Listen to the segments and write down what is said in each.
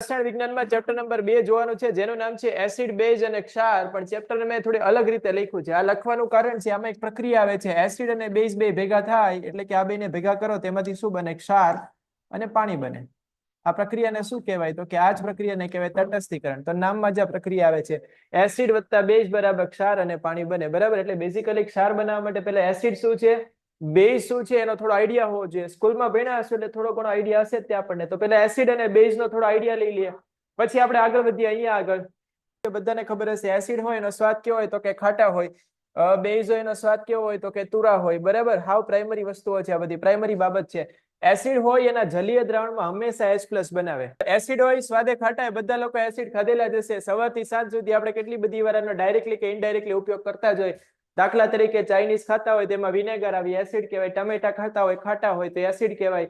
રસાયણ વિજ્ઞાનમાં chapter number 2 જોવાનું છે, જેનું નામ છે એસિડ, બેઝ અને ક્ષાર. પણ ચેપ્ટર મેં થોડી અલગ રીતે લખ્યું છે. આ લખવાનું કારણ છે, આમાં એક પ્રક્રિયા આવે છે, એસિડ અને બેઝ બે ભેગા થાય એટલે કે આ બેને ભેગા કરો તેમાંથી શું બને? ક્ષાર અને પાણી બને. આ પ્રક્રિયાને શું કહેવાય? તો કે આ જ પ્રક્રિયાને કહેવાય તટસ્થીકરણ. તો નામમાં જ આ પ્રક્રિયા આવે છે, એસિડ વત્તા બેઝ બરાબર ક્ષાર અને પાણી બને. બરાબર, એટલે બેઝિકલી ક્ષાર બનાવવા માટે પહેલા એસિડ શું છે, બેઝ શું છે, એનો થોડો આઈડિયા હોવો જોઈએ. સ્કૂલમાં ભણ્યા હશો એટલે થોડો ઘણો આઈડિયા હશે જ આપણને. તો પહેલા એસિડ અને બેઝ નો થોડો આઈડિયા લઈ લઈએ, પછી આપણે આગળ વધીએ. અહીંયા આગળ બધાને ખબર હશે, એસિડ હોય એનો સ્વાદ કેવો હોય? તો કે ખાટા હોય. બેઝ હોય એનો સ્વાદ કેવો હોય? તો કે તુરા હોય. બરાબર, હાવ પ્રાઇમરી વસ્તુઓ છે, આ બધી પ્રાઇમરી બાબત છે. એસિડ હોય એના જલીય દ્રાવણમાં હંમેશા H+ બનાવે. એસિડ હોય સ્વાદે ખાટા, બધા લોકો એસિડ ખાધેલા જ હશે. સવારથી સાંજ સુધી આપણે કેટલી બધી વાર એનો ડાયરેક્ટલી કે ઇનડાયરેક્ટલી ઉપયોગ કરતા જ હોય. દાખલા તરીકે ચાઇનીઝ ખાતા હોય તેમાં વિનેગર આવી, એસિડ કહેવાય. ટમેટા ખાતા હોય ખાટા હોય તો એસિડ કહેવાય.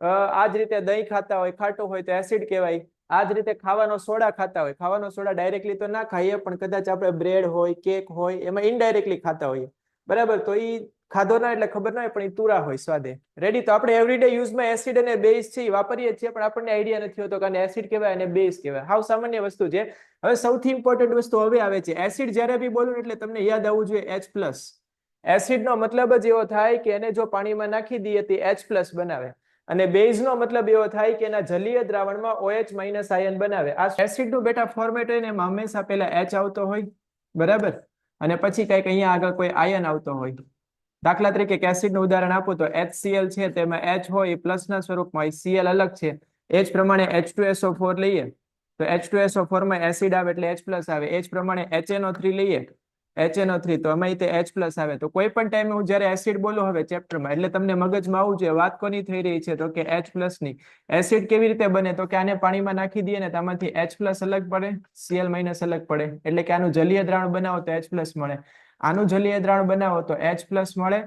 આ જ રીતે દહીં ખાતા હોય ખાટું હોય તો એસિડ કહેવાય. આ જ રીતે ખાવાનો સોડા ખાતા હોય, ખાવાનો સોડા ડાયરેક્ટલી તો ના ખાઈએ, પણ કદાચ આપણે બ્રેડ હોય, કેક હોય, એમાં ઇનડાયરેક્ટલી ખાતા હોઈએ. બરાબર, તો એ ખાધો ના એટલે ખબર ના હોય, પણ એ તુરા હોય સ્વાદે. રેડી? તો આપણે એવરીડે યુઝમાં એસિડ અને બેઝ છે એ વાપરીએ છીએ, પણ આપણને આઈડિયા નથી હોતો કે એસિડ કહેવાય અને બેઝ કહેવાય. હાવ સામાન્ય વસ્તુ છે. હવે સૌથી ઇમ્પોર્ટન્ટ વસ્તુ હવે આવે છે. એસિડ જ્યારે બી બોલું એટલે તમને યાદ આવવું જોઈએ H+. એસિડ નો મતલબ જ એવો થાય કે એને જો પાણીમાં નાખી દઈએ તો H+ બનાવે. અને બેઝ નો મતલબ એવો થાય કે એના જલીય દ્રાવણમાં OH- આયન બનાવે. આ એસિડ નું બેટા ફોર્મેટ હોય ને એમાં હંમેશા પહેલા H આવતો હોય. બરાબર, અને પછી કઈક અહીંયા આગળ કોઈ આયન આવતો હોય. દાખલા તરીકે એસિડ નું ઉદાહરણ આપું તો HCl છે, તેમાં H હોય પ્લસ ના સ્વરૂપમાં હોય, Cl અલગ છે. H પ્રમાણે H2SO4 લઈએ તો H2SO4 માં એસિડ આવે એટલે H+ આવે. H પ્રમાણે HNO3 લઈએ, HNO3, તો એમાં તે H+ આવે. તો કોઈ પણ ટાઈમે હું જ્યારે એસિડ બોલું હવે ચેપ્ટરમાં, એટલે તમને મગજમાં આવવું જોઈએ વાત કોની થઈ રહી છે, તો કે H+ ની. એસિડ કેવી રીતે બને? તો કે આને પાણીમાં નાખી દઈએ ને આમાંથી H+ અલગ પડે, Cl- અલગ પડે. એટલે કે આનું જલીય દ્રાવણ બનાવો તો H+ મળે, આનું જલીય દ્રાવણ બનાવો તો H+ મળે,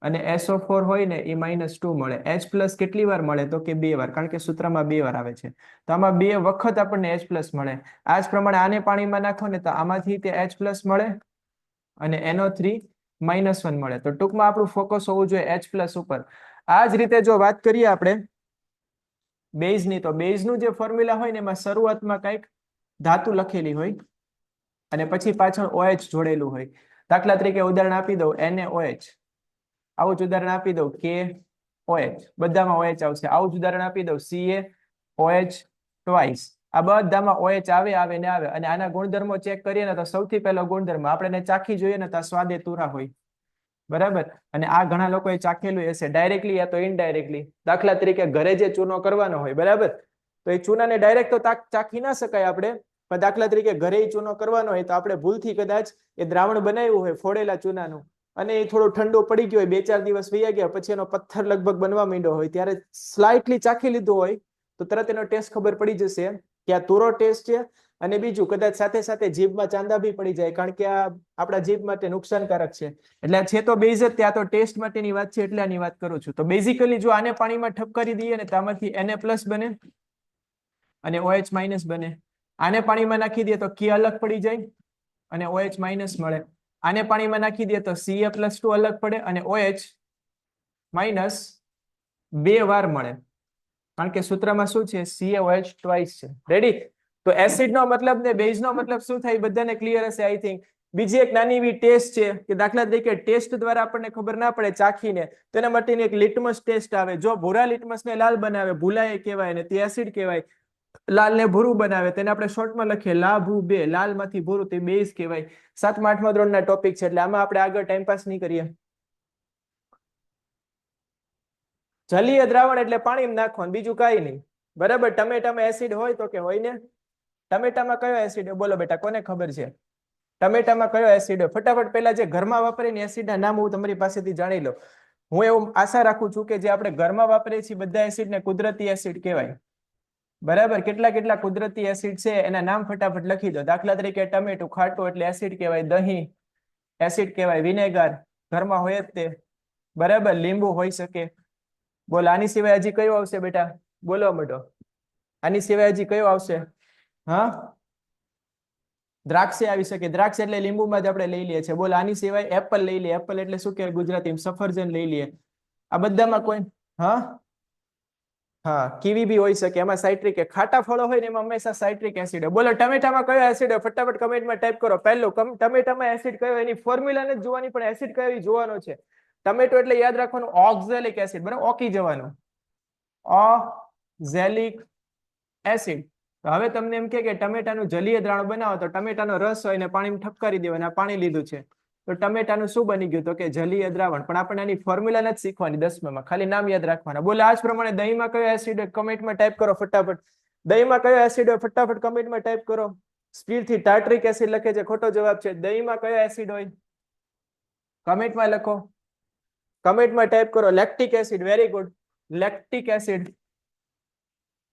અને SO4 હોય ને એ -2 મળે. H+ કેટલી વાર મળે? તો કે 2 વાર, કારણ કે સૂત્રમાં 2 વાર આવે છે. તો આમાં 2 વખત આપણને H+ મળે. આ જ પ્રમાણે આને પાણીમાં નાખો ને તો આમાંથી તે H+ મળે અને NO3 -1 મળે. તો ટૂંકમાં આપણું ફોકસ હોવું જોઈએ H+ ઉપર. આ જ રીતે જો વાત કરીએ આપણે બેઝની, તો બેઝનું જે ફોર્મ્યુલા હોય ને એમાં શરૂઆતમાં કંઈક ધાતુ લખેલી હોય અને પછી પાછળ OH જોડેલું હોય. દાખલા તરીકે ઉદાહરણ આપી દઉં, NaOH. આવું જ ઉદાહરણ આપી દઉં, KOH, બધામાં OH આવશે. આવું જ ઉદાહરણ આપી દઉં, CaOH ટ્વાઇસ. આ બધામાં OH આવે ને આવે. અને આના ગુણધર્મો ચેક કરીએ ને તો સૌથી પહેલો ગુણધર્મ આપણે ચાખી જોઈએ ને તો સ્વાદે તુરા હોય. બરાબર, અને આ ઘણા લોકોએ ચાખેલું હશે, ડાયરેક્ટલી યા તો ઇનડાયરેક્ટલી. દાખલા તરીકે ઘરે જે ચૂનો કરવાનો હોય, બરાબર, તો એ ચૂનાને ડાયરેક્ટ તો ચાખી ના શકાય આપણે, પણ દાખલા તરીકે ઘરે ચૂનો કરવાનો હોય તો આપણે ભૂલથી કદાચ એ દ્રાવણ બનાવ્યું હોય ફોડેલા ચૂનાનું, અને એ થોડું ઠંડુ પડી ગયું હોય, 2-4 દિવસ વયા ગયા પછી એનો પથ્થર લગભગ બનવા માંડ્યો હોય, ત્યારે સ્લાઇટલી ચાખી લીધું હોય તો તરત એનો ટેસ્ટ ખબર પડી જશે કે આ તુરો ટેસ્ટ છે. અને બીજું, કદાચ સાથે સાથે જીભમાં ચાંદા બી પડી જાય, કારણ કે આ આપણા જીભ માટે નુકસાનકારક છે. એટલે છે તો બેઝ જ, ત્યાં તો ટેસ્ટ માટેની વાત છે એટલે આની વાત કરું છું. તો બેઝિકલી જો આને પાણીમાં ઠપકારી દઈએ ને તો આમાંથી Na+ બને અને OH- બને. આને પાણીમાં નાખી દઈએ તો K અલગ પડી જાય અને OH- મળે. આને પાણીમાં નાખી દઈએ તો Ca+2 અલગ પડે અને OH- 2 વાર મળે, કારણ કે સૂત્રમાં શું છે? CaOH ટ્વાઇસ છે. રેડી? તો એસિડ નો મતલબ ને બેઝ નો મતલબ શું થાય બધાને ક્લિયર હશે આઈ થિંક. બીજી એક નાની એવી ટેસ્ટ છે કે દાખલા તરીકે ટેસ્ટ દ્વારા આપણને ખબર ના પડે ચાખીને, તેના માટેની એક લિટમસ ટેસ્ટ આવે. જો ભૂરા લિટમસને લાલ બનાવે, ભૂલાએ કહેવાય ને તે એસિડ કહેવાય, લાલ ને ભૂરું બનાવે તેને આપણે શોર્ટમાં લખીએ LaBeOU. લાલ માંથી ભૂરું તે બેઝ કહેવાય. 7મા 8મા ધોરણના ટોપિક છે એટલે આમાં આપણે આગળ ટાઈમ પાસ નહીં કરીએ. જલીય દ્રાવણ એટલે પાણીમાં નાખવાનું, બીજું કાંઈ નહીં. બરાબર, ટમેટામાં એસિડ હોય તો કે હોય ને. ટમેટામાં કયો એસિડ હોય? બોલો બેટા, કોને ખબર છે? ટમેટામાં કયો એસિડ હોય? ફટાફટ પહેલા જે ઘરમાં વાપરીને એસિડના નામ હું તમારી પાસેથી જાણી લઉં. હું એવું આશા રાખું છું કે જે આપણે ઘરમાં વાપરીએ છીએ બધા એસિડને કુદરતી એસિડ કહેવાય. બરાબર, કેટલા કુદરતી એસિડ છે એના નામ ફટાફટ લખી દો. દાખલા તરીકે ટમેટું ખાટું એટલે એસિડ કહેવાય, દહીં એસિડ કહેવાય, વિનેગર ઘરમાં હોય જ તે. બરાબર, લીંબુ હોઈ શકે. બોલો, આની સિવાય હજી કયું આવશે બેટા? બોલો બેટો, આની સિવાય હજી કયું આવશે? હા, દ્રાક્ષ આવી શકે. દ્રાક્ષ એટલે લીંબુમાં જ આપણે લઈ લઈએ છીએ. બોલો, આની સિવાય એપલ લઈ લઈએ. એપલ એટલે શું કહેવાય ગુજરાતીમાં? સફરજન લઈ લઈએ. આ બધામાં કોઈ? હા, હા કીવી બી હોઈ શકે, એમાં સાઇટ્રિક ખાટા ફળો હોય ને એમાં હંમેશા સાઇટ્રિક એસિડ હોય. બોલો ટમેટામાં કયો એસિડ હોય? ફટાફટ કમેન્ટમાં ટાઈપ કરો. પહેલું ટમેટામાં એસિડ કયો? એની ફોર્મ્યુલા નથી જોવાની, પણ એસિડ કયો એ જોવાનો છે. ટમેટો એટલે યાદ રાખવાનું ઓક્ઝેલિક એસિડ, બરાબર, ઓકી જવાનું ઓક્ઝેલિક એસિડ. હવે તમને એમ કે ટમેટાનું જલીય દ્રાવણ બનાવો તો ટમેટાનો રસ હોય ને પાણીમાં ઠપકારી દેવાના, પાણી લીધું છે તો ટમેટાનું શું બની ગયું? તો કે જલીય દ્રાવણ. પણ આપણે એની ફોર્મ્યુલા નથી શીખવાની 10માં, ખાલી નામ યાદ રાખવાના. બોલો આ જ પ્રમાણે દહીંમાં કયો એસિડ હોય? કમેન્ટમાં ટાઈપ કરો ફટાફટ. દહીંમાં કયો એસિડ હોય? ફટાફટ કમેન્ટમાં ટાઈપ કરો. સ્પીડથી ટાર્ટ્રિક એસિડ લખે છે, ખોટો જવાબ છે. દહીંમાં કયો એસિડ હોય? કમેન્ટમાં લખો, કમેન્ટમાં ટાઈપ કરો. Lactic acid, very good, lactic acid.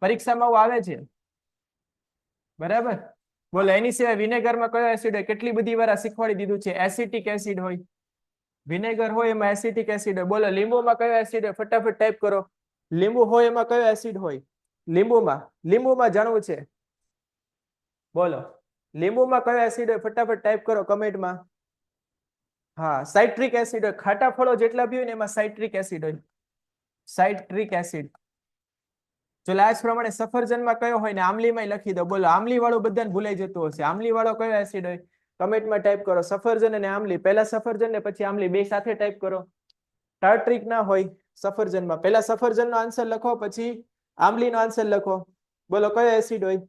પરીક્ષામાં આવે છે, બરાબર. બોલો એની સિવાય વિનેગરમાં કયો એસિડ હોય? કેટલી બધી વાર શીખવાડી દીધું છે. એસિટિક એસિડ હોય, વિનેગર હોય એમાં એસિટિક એસિડ હોય. બોલો લીંબુમાં કયો એસિડ હોય? ફટાફટ ટાઈપ કરો. લીંબુ હોય એમાં કયો એસિડ હોય? લીંબુમાં જાણવું છે. બોલો લીંબુમાં કયો એસિડ હોય? ફટાફટ ટાઈપ કરો કમેન્ટમાં. હા સાઇટ્રિક એસિડ હોય. ખાટા ફળો જેટલા બી હોય ને એમાં સાઇટ્રિક એસિડ હોય, સાઇટ્રિક એસિડ. ચલો આ જ પ્રમાણે સફરજનમાં કયો હોય ને આમલીમાં લખી દો. બોલો આમલી વાળું બધાને ભૂલાઈ જતું હશે. આમલી વાળો કયો એસિડ હોય? કમેન્ટમાં ટાઈપ કરો. સફરજન અને આમલી, પહેલા સફરજન ને પછી આમલી, બે સાથે ટાઈપ કરો. ટાર્ટ્રિક ના હોય સફરજનમાં. પહેલા સફરજનનો આન્સર લખો પછી આમલીનો આન્સર લખો. બોલો કયો એસિડ હોય?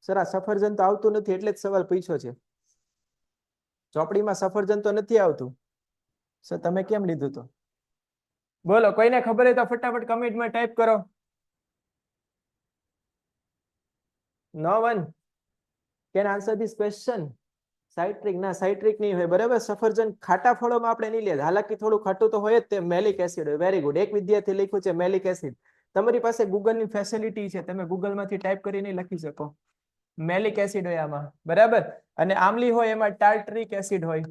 સર આ સફરજન તો આવતું નથી એટલે જ સવાલ પૂછ્યો છે. ચોપડીમાં સફરજન તો નથી આવતું. સર તમે કેમ લીધું તો? બોલો કોઈને ખબર હોય તો ફટાફટ કમેન્ટમાં ટાઈપ કરો. No one can answer this question. Citric ના, સાઇટ્રિક નહીં હોય, બરાબર. સફરજન ખાટા ફળોમાં આપણે નહીં લે, હાલાકી થોડું ખાટું તો હોય જ, તે મેલિક એસિડ હોય. વેરી ગુડ, એક વિદ્યાર્થી લખ્યું છે મેલિક એસિડ. તમારી પાસે ગૂગલની ફેસિલિટી છે, તમે ગૂગલમાંથી ટાઈપ કરીને લખી શકો. મેલિક એસિડ હોય આમાં, બરાબર. અને આમલી હોય એમાં ટાર્ટ્રિક એસિડ હોય,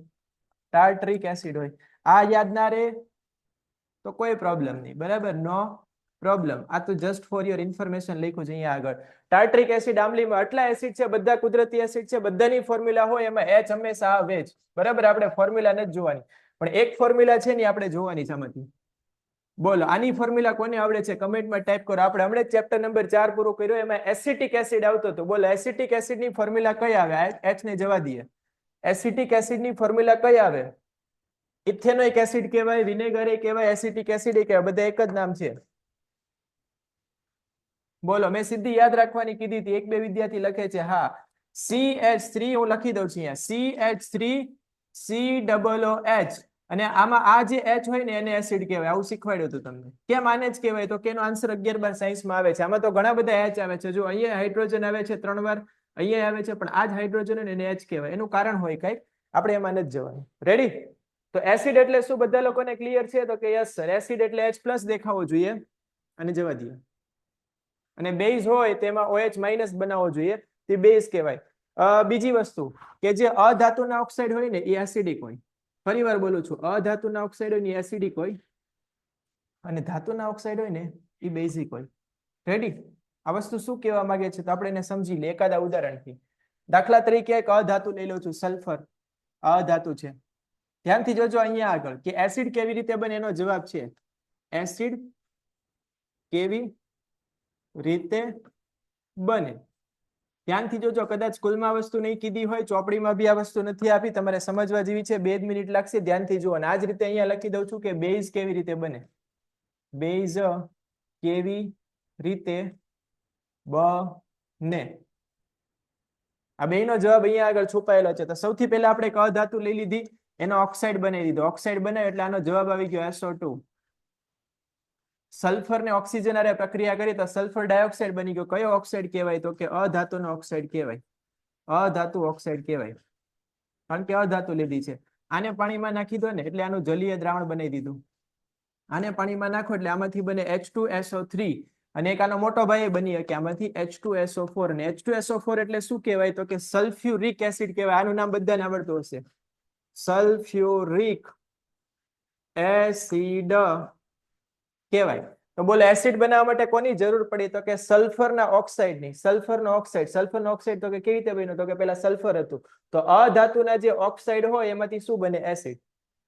ટાર્ટ્રિક એસિડ હોય. આ યાદ ના રહે તો કોઈ પ્રોબ્લેમ નહીં, બરાબર, નો પ્રોબ્લેમ. આ તો જસ્ટ ફોર યોર ઇન્ફોર્મેશન લખ્યું છે અહીંયા આગળ. ટાર્ટ્રિક એસિડ આમલીમાં આટલા એસિડ છે, બધા કુદરતી એસિડ છે, બધાની ફોર્મ્યુલા હોય એમાં H હંમેશા આવે જ, બરાબર. આપણે ફોર્મ્યુલા નથી જોવાની, પણ એક ફોર્મ્યુલા છે ને આપણે જોવાની છે આમાંથી. બોલો આની ફોર્મ્યુલા કોને આવડે છે? કમેન્ટમાં ટાઈપ કરો. આપણે હમણાં ચેપ્ટર નંબર 4 પૂરો કર્યો, એમાં એસિટિક એસિડ આવતો હતો. બોલો એસિટિક એસિડની ફોર્મ્યુલા કઈ આવે? H ને જવા દઈએ. એસિટિક એસિડની ફોર્મ્યુલા કઈ આવે? ઇથેનોઇક એસિડ કહેવાય, વિનેગર એ કહેવાય, એસિટિક એસિડ એ કહેવાય, બધા એક જ નામ છે. બોલો મેં સીધી યાદ રાખવાની કીધી હતી, એક બે વિદ્યાર્થી લખે છે. હા CH3 હું લખી દઉં છું અહીંયા, CH3COOH. અને આમાં આ જે H હોય ને એને એસિડ કહેવાય. આવું શીખવાડ્યું હતું તમને. કેમ આને જ કહેવાય? તો કે એનો આન્સર 11 બાર સાયન્સમાં આવે છે. આમાં તો ઘણા બધા H આવે છે. જો અહીંયા હાઇડ્રોજન આવે છે 3 વાર, અહીંયા આવે છે, પણ આ જ હાઇડ્રોજન હોય ને એને H કહેવાય. એનું કારણ હોય કઈક, આપણે એમાં નથી જવાનું. રેડી? તો એસિડ એટલે શું બધા લોકોને ક્લિયર છે? તો કે યસ સર, એસિડ એટલે H+ દેખાવો જોઈએ અને જવા દઈએ. અને બેઝ હોય તેમાં OH- બનાવવો જોઈએ, તે બેઝ કહેવાય. બીજી વસ્તુ કે જે અધાતુના ઓક્સાઇડ હોય ને એ એસિડિક હોય. ફરી વાર બોલું છું, અધાતુના ઓક્સાઇડ હોય ને એ એસિડિક હોય, અને ધાતુના ઓક્સાઇડ હોય ને એ બેઝિક હોય. રેડી? આ વસ્તુ શું કહેવા માંગે છે તો આપણે એને સમજી લઈએ એકાદા ઉદાહરણથી. દાખલા તરીકે એક અધાતુ લઈ લઉં છું, સલ્ફર અધાતુ છે. ધ્યાનથી જોજો અહીંયા આગળ કે એસિડ કેવી રીતે બને, એનો જવાબ છે એસિડ કેવી રીતે બને. ધ્યાનથી જોજો, કદાચ સ્કૂલમાં વસ્તુ નહીં કીધી હોય, ચોપડીમાં બી આ વસ્તુ નથી આપી, તમારે સમજવા જેવી છે. 2 જ મિનિટ લાગશે, ધ્યાનથી જુઓ. અને આ જ રીતે અહીંયા લખી દઉં છું કે બેઝ કેવી રીતે બને, બેઝ કેવી રીતે બને. આ બેનો જવાબ અહીંયા આગળ છુપાયેલો છે. તો સૌથી પહેલા આપણે એક અધાતુ લઈ લીધી, એનો ઓક્સાઇડ બનાવી દીધો. ઓક્સાઇડ બનાવ્યો એટલે આનો જવાબ આવી ગયો SO2. સલ્ફર ને ઓક્સિજન હારે પ્રક્રિયા કરી તો સલ્ફર ડાયોક્સાઇડ બની ગયો. કયો ઓક્સાઇડ કહેવાય? તો કે અધાતુનો ઓક્સાઇડ કહેવાય, અધાતુ ઓક્સાઇડ કહેવાય, કારણ કે અધાતુ લીધી છે. આને પાણીમાં નાખી દો ને એટલે આનું જલીય દ્રાવણ બનાવી દીધું. આને પાણીમાં નાખો એટલે આમાંથી બને H2SO3, અને એક આનો મોટો ભાઈ બની શકે આમાંથી H2SO4. અને H2SO4 એટલે શું કહેવાય? તો કે સલ્ફ્યુરિક એસિડ કહેવાય. આનું નામ બધાને આવડતું હશે, સલ્ફ્યુરિક એસિડ કહેવાય. તો બોલો એસિડ બનાવવા માટે કોની જરૂર પડી? તો કે સલ્ફરના ઓક્સાઇડની. સલ્ફરનો ઓક્સાઇડ, સલ્ફરનો ઓક્સાઇડ તો કે કેવી રીતે બન્યો? તો કે પેલા સલ્ફર હતું, તો અધાતુના જે ઓક્સાઇડ હોય એમાંથી શું બને? એસિડ.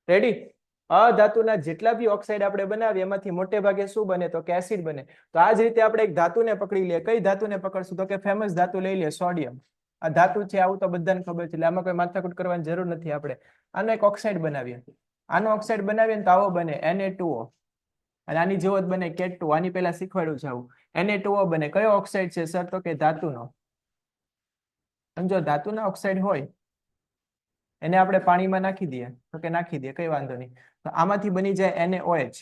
રેડી? અધાતુના જેટલા બી ઓક્સાઇડ આપણે બનાવીએ એમાંથી મોટે ભાગે શું બને તો કે એસિડ બને. તો આ જ રીતે આપણે એક ધાતુને પકડી લઈએ. કઈ ધાતુને પકડશું તો કે ફેમસ ધાતુ લઈ લઈએ સોડિયમ. આ ધાતુ છે આવું તો બધાને ખબર છે એટલે આમાં કોઈ માથાકૂટ કરવાની જરૂર નથી. આપણે આનો એક ઓક્સાઇડ બનાવીએ. આનો ઓક્સાઇડ બનાવીએ તો આવો બને Na2O અને આની જેવો જ બને K2. આની પહેલા શીખવાડ્યું છે આવું. Na2O બને. કયો ઓક્સાઇડ છે સર તો કે ધાતુનો. સમજો ધાતુના ઓક્સાઇડ હોય એને આપણે પાણીમાં નાખી દઈએ તો કે નાખી દઈએ કઈ વાંધો નહીં. તો આમાંથી બની જાય NaOH.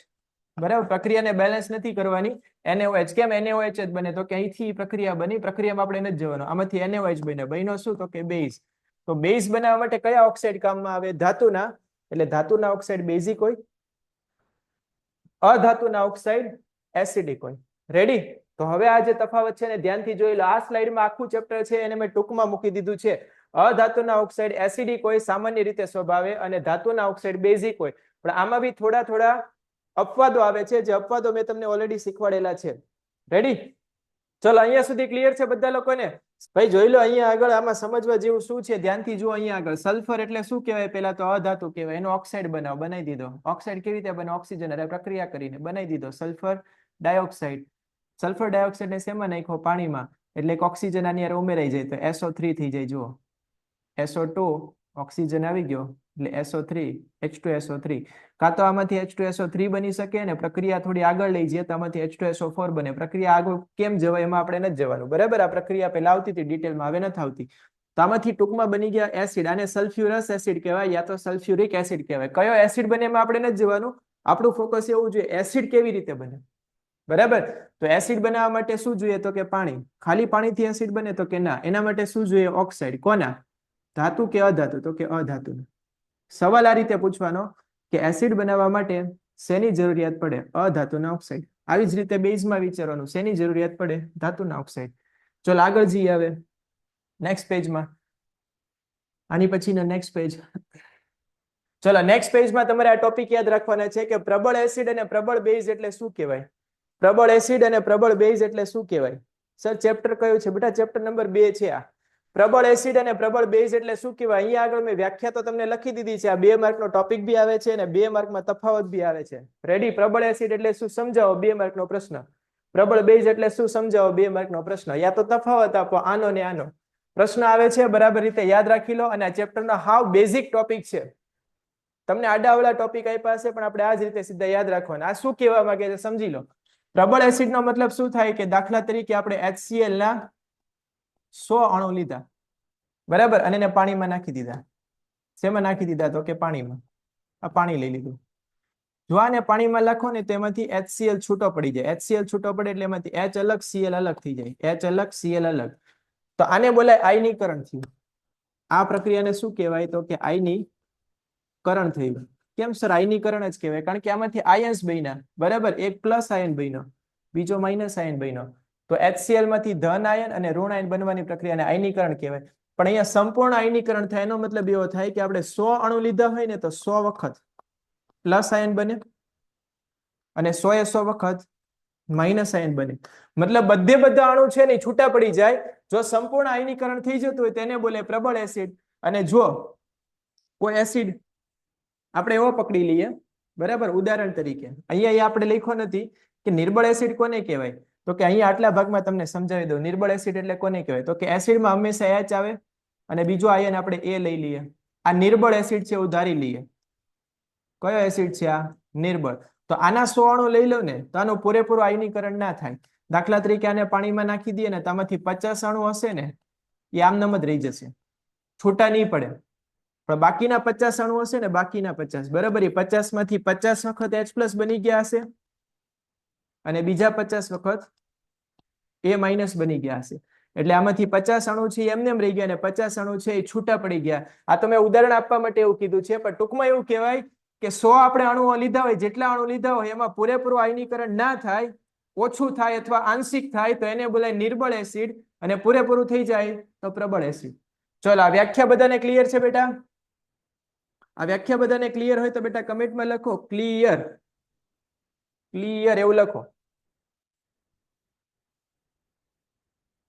બરાબર, પ્રક્રિયાને બેલેન્સ નથી કરવાની. NaOH કેમ NaOH જ બને તો કે અહીંથી પ્રક્રિયા બની, પ્રક્રિયામાં આપણે નથી જવાનું. આમાંથી NaOH બને. બન્યો શું તો કે બેઝ. તો બેઝ બનાવવા માટે કયા ઓક્સાઇડ કામમાં આવે? ધાતુના. એટલે ધાતુના ઓક્સાઇડ બેઝિક હોય, અધાતુના ઓક્સાઇડ એસિડિક હોય. રેડી? તો હવે આ જે તફાવત છે ને ધ્યાનથી જોઈ લો. આ સ્લાઇડમાં આખું ચેપ્ટર છે એને મેં ટૂંકમાં મૂકી દીધું છે. અધાતુના ઓક્સાઇડ એસિડિક હોય સામાન્ય રીતે સ્વભાવે અને ધાતુના ઓક્સાઇડ બેઝિક હોય. પણ આમાં બી થોડા અપવાદો આવે છે. જે અપવાદો મેં તમને ઓલરેડી શીખવાડેલા છે. રેડી? ચલો અહીંયા સુધી ક્લિયર છે બધા લોકોને? ભાઈ જોઈ લો અહીંયા આગળ આમાં સમજવા જેવું શું છે ધ્યાનથી જુઓ. અહીંયા આગળ સલ્ફર એટલે શું કહેવાય? પેલા તો અધાતુ કહેવાય. એનો ઓક્સાઇડ બનાવી દીધો. ઓક્સાઇડ કેવી રીતે બને? ઓક્સિજન અરે પ્રક્રિયા કરીને બનાવી દીધો. Sulphur dioxide. સલ્ફર ડાયોક્સાઇડ ને શેમાં નાખ્યો? પાણીમાં. એટલે ઓક્સિજન આની હારે ઉમેરાઈ જાય તો SO3 થઈ જાય. જુઓ SO2 ઓક્સિજન આવી ગયો એટલે SO3 H2SO3. કાં તો આમાંથી H2SO3 બની શકે અને પ્રક્રિયા થોડી આગળ લઈ જઈએ તો આમાંથી H2SO4 બને. પ્રક્રિયા આગળ કેમ જવાય એમાં આપણે નથી જવાનું. બરાબર, આ પ્રક્રિયા પહેલા આવતી હતી ડિટેલમાં, હવે નથી આવતી. તો આમાંથી ટૂંકમાં બની ગયા એસિડ. આને સલ્ફ્યુરસ એસિડ કહેવાય યા તો સલ્ફ્યુરિક એસિડ કહેવાય. કયો એસિડ બને એમાં આપણે નથી જવાનું. આપણું ફોકસ એવું જોઈએ એસિડ કેવી રીતે બને. બરાબર, તો એસિડ બનાવવા માટે શું જોઈએ તો કે પાણી. ખાલી પાણીથી એસિડ બને તો કે ના. એના માટે શું જોઈએ? ઓક્સાઇડ. કોના? ધાતુ કે અધાતુ તો કે અધાતુ. સવાલ આ રીતે પૂછવાનો કે એસિડ બનાવવા માટે શેની જરૂરિયાત પડે? અધાતુના ઓક્સાઇડ. આવી જ રીતે બેઝમાં વિચારવાનું શેની જરૂરિયાત પડે? ધાતુના ઓક્સાઇડ. ચલો આગળ જઈએ હવે નેક્સ્ટ પેજમાં. આની પછીનો નેક્સ્ટ પેજ. ચલો નેક્સ્ટ પેજમાં તમારે આ ટોપિક યાદ રાખવાના છે કે પ્રબળ એસિડ અને પ્રબળ બેઝ એટલે શું કહેવાય? પ્રબળ એસિડ અને પ્રબળ બેઝ એટલે શું કહેવાય? સર ચેપ્ટર કયું છે બેટા? ચેપ્ટર નંબર 2 છે આ. પ્રબળ એસિડ અને પ્રબળ બેઝ એટલે શું કહેવાય? અહીંયા આગળ મેં વ્યાખ્યા તો તમને લખી દીધી છે. આ 2 માર્કનો ટોપિક બી આવે છે અને 2 માર્કમાં તફાવત બી આવે છે. રેડી? પ્રબળ એસિડ એટલે શું સમજાવો? 2 માર્કનો પ્રશ્ન. પ્રબળ બેઝ એટલે શું સમજાવો? 2 માર્કનો પ્રશ્ન. યા તો તફાવત આપો આનો ને આનો. પ્રશ્ન આવે છે બરાબર રીતે યાદ રાખી લો. અને આ ચેપ્ટરનો હાવ બેઝિક ટોપિક છે. તમને આડાવડા ટોપિક આપ્યા હશે પણ આપણે આ જ રીતે સીધા યાદ રાખવાના. આ શું કહેવા માંગે છે સમજી લો. પ્રબળ એસિડનો મતલબ શું થાય કે દાખલા તરીકે આપણે HCl ના 100 અણુ લીધા. બરાબર, અને એને પાણીમાં નાખી દીધા. શેમાં નાખી દીધા તો કે પાણીમાં. આ પાણી લઈ લીધું. જો આને પાણીમાં લખો ને તો એમાંથી HCl છૂટો પડી જાય. HCl છૂટો પડે એટલે એમાંથી H અલગ Cl અલગ થઈ જાય. H અલગ Cl અલગ. તો આને બોલાય આયનીકરણ થયું. આ પ્રક્રિયાને શું કહેવાય તો કે આયનીકરણ થયું. કેમ સર આયનીકરણ જ કહેવાય? કારણ કે આમાંથી આયન્સ બન્યા. બરાબર, એક પ્લસ આયન બન્યો, બીજો માઇનસ આયન બન્યો. તો HCl માંથી ધન આયન અને ઋણ આયન બનવાની પ્રક્રિયાને આયનીકરણ કહેવાય. પણ અહીંયા સંપૂર્ણ આયનીકરણ થાય એનો મતલબ એવો થાય કે આપણે 100 અણુ લીધા હોય ને તો 100 વખત પ્લસ આયન બને અને 100 વખત માઇનસ આયન બને. મતલબ બધા અણુ છે ને છૂટા પડી જાય. જો સંપૂર્ણ આયનીકરણ થઈ જતું હોય તેને બોલે પ્રબળ એસિડ. અને જો કોઈ એસિડ આપણે એવો પકડી લઈએ, બરાબર, ઉદાહરણ તરીકે અહીંયા આપણે લખ્યો નથી કે નિર્બળ એસિડ કોને કહેવાય તો કે અહીંયા આટલા ભાગમાં તમને સમજાવી દઉં. નિર્બળ એસિડ એટલે કોને કહેવાય તો કે એસિડમાં હંમેશા H આવે અને બીજો આયન આપણે A લઈ લઈએ. આ નિર્બળ એસિડ છે એવું ધારી લઈએ. કયો એસિડ છે આ? નિર્બળ. તો આના 100 અણુ લઈ લો ને તો આનું પૂરેપૂરું આયનીકરણ ના થાય. દાખલા તરીકે આને પાણીમાં નાખી દઈએ ને તો આમાંથી 50 અણુ હશે ને એ આમનામ જ રહી જશે, છૂટા નહીં પડે. પણ બાકીના 50 અણુ હશે ને, બાકીના 50 બરાબર, એ 50 માંથી 50 વખત H+ બની ગયા હશે અને બીજા 50 વખત A- બની ગયા હશે. એટલે આમાંથી 50 અણુ છે એમને એમ રહી ગયા અને 50 અણુ છે એ છૂટા પડી ગયા. આ તો મેં ઉદાહરણ આપવા માટે એવું કીધું છે. પણ ટૂંકમાં એવું કહેવાય કે 100 આપણે અણુઓ લીધા હોય, જેટલા અણુ લીધા હોય એમાં પૂરેપૂરું આયનીકરણ ના થાય, ઓછું થાય અથવા આંશિક થાય તો એને બોલાય નિર્બળ એસિડ અને પૂરેપૂરું થઈ જાય તો પ્રબળ એસિડ. ચલો આ વ્યાખ્યા બધાને ક્લિયર છે બેટા? આ વ્યાખ્યા બધાને ક્લિયર હોય તો બેટા કમેન્ટમાં લખો ક્લિયર. ક્લિયર એવું લખો.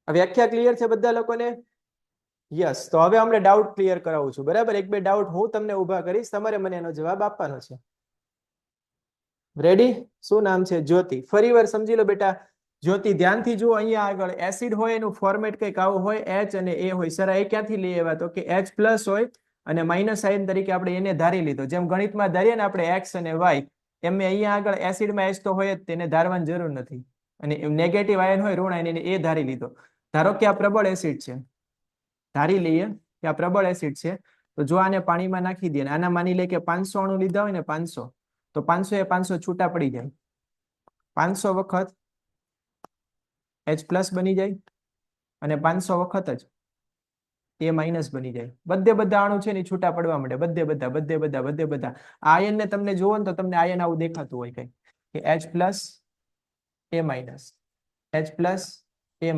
આ વ્યાખ્યા ક્લિયર છે બધા લોકોને? યસ. તો હવે અમને ડાઉટ ક્લિયર કરાવું છું. બરાબર, 1-2 ડાઉટ હું તમને ઉભા કરીશ, તમારે મને એનો જવાબ આપવાનો છે. રેડી? શું નામ છે? જ્યોતિ. ફરીવાર સમજી લો બેટા. જ્યોતિ ધ્યાનથી જુઓ, અહીંયા આગળ એસિડ હોય એનું ફોર્મેટ કંઈક આવું હોય, H અને A હોય. સર એ ક્યાંથી લઈ આવ્યા? તો કે H+ હોય અને માઇનસ સાઇન તરીકે આપણે એને ધારી લીધો. જેમ ગણિતમાં ધારીએ ને આપણે X અને Y, એમ અહીંયા આગળ એસિડમાં H તો હોય જ, તેને ધારવાની જરૂર નથી. અને નેગેટિવ આયન હોય ઋણ આયન, એને એ ધારી લીધો. ધારો કે આ પ્રબળ એસિડ છે, ધારી લઈએ કે આ પ્રબળ એસિડ છે, તો જો આને પાણીમાં નાખી દઈએ, આના માની લે કે 500 અણુ લીધા હોય ને, 500, તો 500 એ 500 છૂટા પડી જાય. 500 વખત H+ બની જાય અને 500 વખત જ A- બની જાય. બધે બધા અણુ છે ને છૂટા પડવા માંડે, બધે બધા. આ આયન ને તમને જુઓ ને તો તમને આયન આવું દેખાતું હોય કઈ કે H+, A-, H+, A-,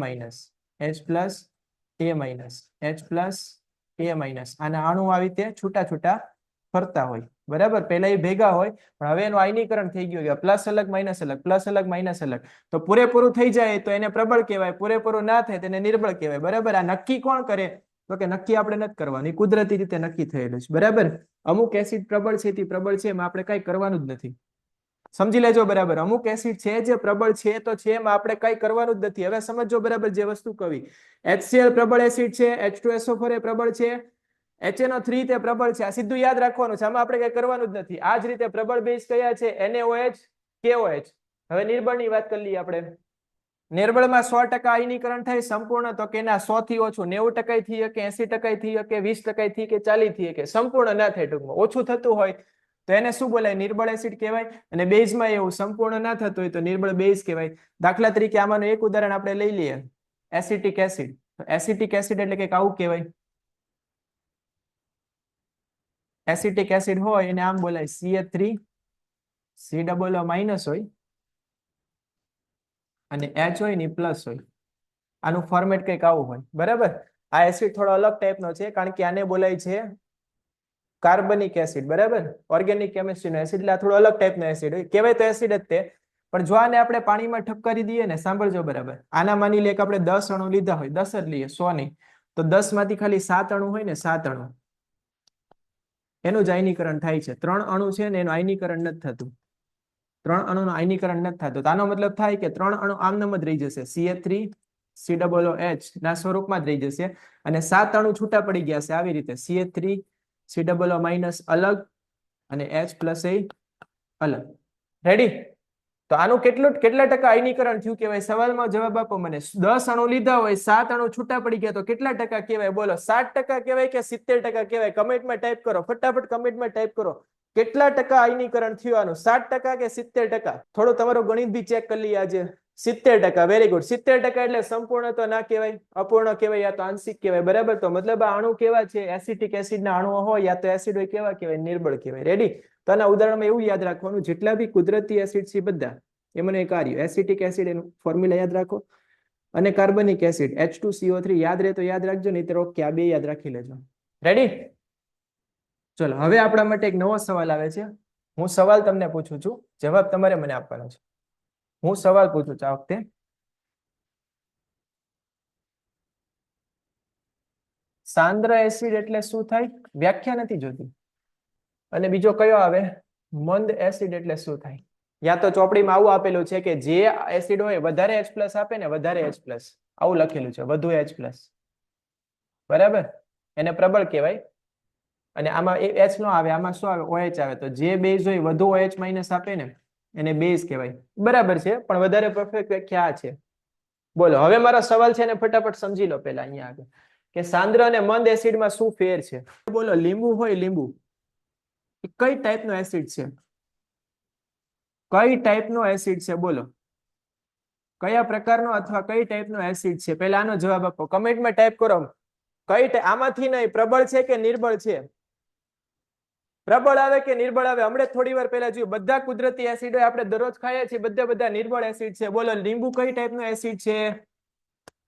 A-, H+, A-, આના અણુ આવી રીતે છૂટા ફરતા હોય. બરાબર? પહેલા એ ભેગા હોય, પણ હવે એનું આયનીકરણ થઈ ગયું, પ્લસ અલગ માઇનસ અલગ, પ્લસ અલગ માઇનસ અલગ. તો પૂરેપૂરું થઈ જાય તો એને પ્રબળ કહેવાય, પૂરેપૂરું ના થાય તેને નિર્બળ કહેવાય. બરાબર? આ નક્કી કોણ કરે? તો કે નક્કી આપણે નથી કરવાનું, કુદરતી રીતે નક્કી થયેલું છે. બરાબર? અમુક એસિડ પ્રબળ છે, તે પ્રબળ છે, એમાં આપણે કઈ કરવાનું જ નથી. સમજી લેજો. બરાબર? અમુક એસિડ છે જે પ્રબળ છે તો છે, એમાં આપણે કઈ કરવાનું જ નથી. હવે સમજો બરાબર જે વસ્તુ કહી. HCl પ્રબળ એસિડ છે, H2SO4 એ પ્રબળ છે, HNO3 તે પ્રબળ છે. આ સીધું યાદ રાખવાનું છે, આમાં આપણે કઈ કરવાનું જ નથી. આ જ રીતે પ્રબળ બેઝ કયા છે? NaOH, KOH. હવે નિર્બળની વાત કરી લઈએ આપણે. નિર્બળમાં 100% આયનીકરણ થાય સંપૂર્ણ, તો કે ના 100 થી ઓછું, 90% થઈ શકે, 80% થઈ શકે, 20% થઈ કે 40 થઈ શકે, સંપૂર્ણ ના થાય. ટૂંકમાં ઓછું થતું હોય તો એને શું બોલાય? નિર્બળ એસિડ કહેવાય. અને બેઝમાં એવું સંપૂર્ણ ના થતું હોય તો નિર્બળ બેઝ કહેવાય. દાખલા તરીકે આમાંનું એક ઉદાહરણ આપણે લઈ લઈએ, એસિટિક એસિડ. એસિટિક એસિડ એટલે કે આવું કહેવાય. એસિટિક એસિડ હોય એને આમ બોલાય CH3, COO- હોય અને H હોય ને પ્લસ હોય. આનું ફોર્મેટ કંઈક આવું હોય. બરાબર? આ એસિડ થોડો અલગ ટાઈપનો છે, કારણ કે આને બોલાય છે કાર્બનિક એસિડ. બરાબર? ઓર્ગેનિક કેમિસ્ટ્રીનો એસિડ, એટલે આ થોડો અલગ ટાઈપનો એસિડ હોય. કહેવાય તો એસિડ જ તે, પણ જો આને આપણે પાણીમાં ઠપકારી દઈએ ને, સાંભળજો બરાબર, આના માની લે કે આપણે 10 અણુ લીધા હોય, 10 જ લઈએ, 100 નહીં, તો 10 માંથી ખાલી 7 અણુ હોય ને, 7 અણુ, એનું જ આયનીકરણ થાય છે. 3 અણુ છે ને એનું આયનીકરણ નથી થતું. 3 અણુનું આયનીકરણ નથી થતું. તો આનો મતલબ થાય કે 3 અણુ આમનામ જ રહી જશે, CH3 COOH ના સ્વરૂપમાં જ રહી જશે, અને 7 અણુ છૂટા પડી ગયા છે આવી રીતે, CH3 COO- અલગ અને H+A અલગ. રેડી? તો આનું કેટલા ટકા આયનીકરણ થયું કહેવાય? સવાલમાં જવાબ આપો મને. 10 અણુ લીધા હોય, 7 અણુ છૂટા પડી ગયા, તો કેટલા ટકા કહેવાય? બોલો. 60% કહેવાય કે 70% કહેવાય? કમેન્ટમાં ટાઈપ કરો, ફટાફટ કમેન્ટમાં ટાઈપ કરો. કેટલા ટકા આયનીકરણ થયું આનું? 60% કે 70%? થોડું તમારું ગણિત બી ચેક કરી લઈએ આજે. 70%. Very good. 70% એટલે સંપૂર્ણ તો ના કહેવાય, અપૂર્ણ કહેવાય, યા તો આંશિક કહેવાય. બરાબર? તો મતલબ આ અણુ કેવા છે? એસિટિક એસિડના અણુઓ હોય, યા તો એસિડ હોય, કેવા કહેવાય? નિર્બળ કહેવાય. રેડી? તો આના ઉદાહરણમાં એવું યાદ રાખવાનું, જેટલા બી કુદરતી એસિડ છે બધા એમને કાર્ય. એસિટિક એસિડ એનું ફોર્મ્યુલા યાદ રાખો, અને કાર્બનિક એસિડ H2CO3 યાદ રહે તો યાદ રાખજો, નહીં તો ઓકે, આ બે યાદ રાખી લેજો. રેડી? ચલો, હવે આપણા માટે એક નવો સવાલ આવે છે. હું સવાલ તમને પૂછું છું, જવાબ તમારે મને આપવાનો છે. હું સવાલ પૂછું છું આ વખતે. સાંદ્ર એસિડ એટલે શું થાય? વ્યાખ્યા નથી જોતી. અને બીજો કયો આવે? મંદ એસિડ એટલે શું થાય? યા તો ચોપડીમાં આવું આપેલું છે કે જે એસિડ હોય વધારે H+ આપે ને, વધારે H+, આવું લખેલું છે, વધુ H+. બરાબર? એને પ્રબળ કહેવાય. અને આમાં H નો આવે, આમાં શું આવે? OH આવે. તો જે બેઝ હોય વધુ OH- આપે ને, એને બેઝ કહેવાય. બરાબર છે, પણ વધારે પરફેક્ટ વ્યાખ્યા આ છે. બોલો, હવે મારો સવાલ છે ને ફટાફટ સમજી લો. પેલા અહીંયા આગળ કે સાંદ્ર અને મંદ એસિડમાં શું ફેર છે? બોલો. લીંબુ હોય, લીંબુ એ કઈ ટાઈપનો એસિડ છે? કઈ ટાઈપનો એસિડ છે? બોલો. કયા પ્રકારનો અથવા કઈ ટાઈપનો એસિડ છે? પહેલા આનો જવાબ આપો, કમેન્ટમાં ટાઈપ કરો. આમાંથી નહીં, પ્રબળ છે કે નિર્બળ છે? પ્રબળ આવે કે નિર્બળ આવે? હમણાં થોડી વાર પહેલા જોયું, બધા કુદરતી એસિડ આપણે દરરોજ ખાઈએ છીએ, બધા નિર્બળ એસિડ છે. બોલો, લીંબુ કઈ ટાઈપનો એસિડ છે?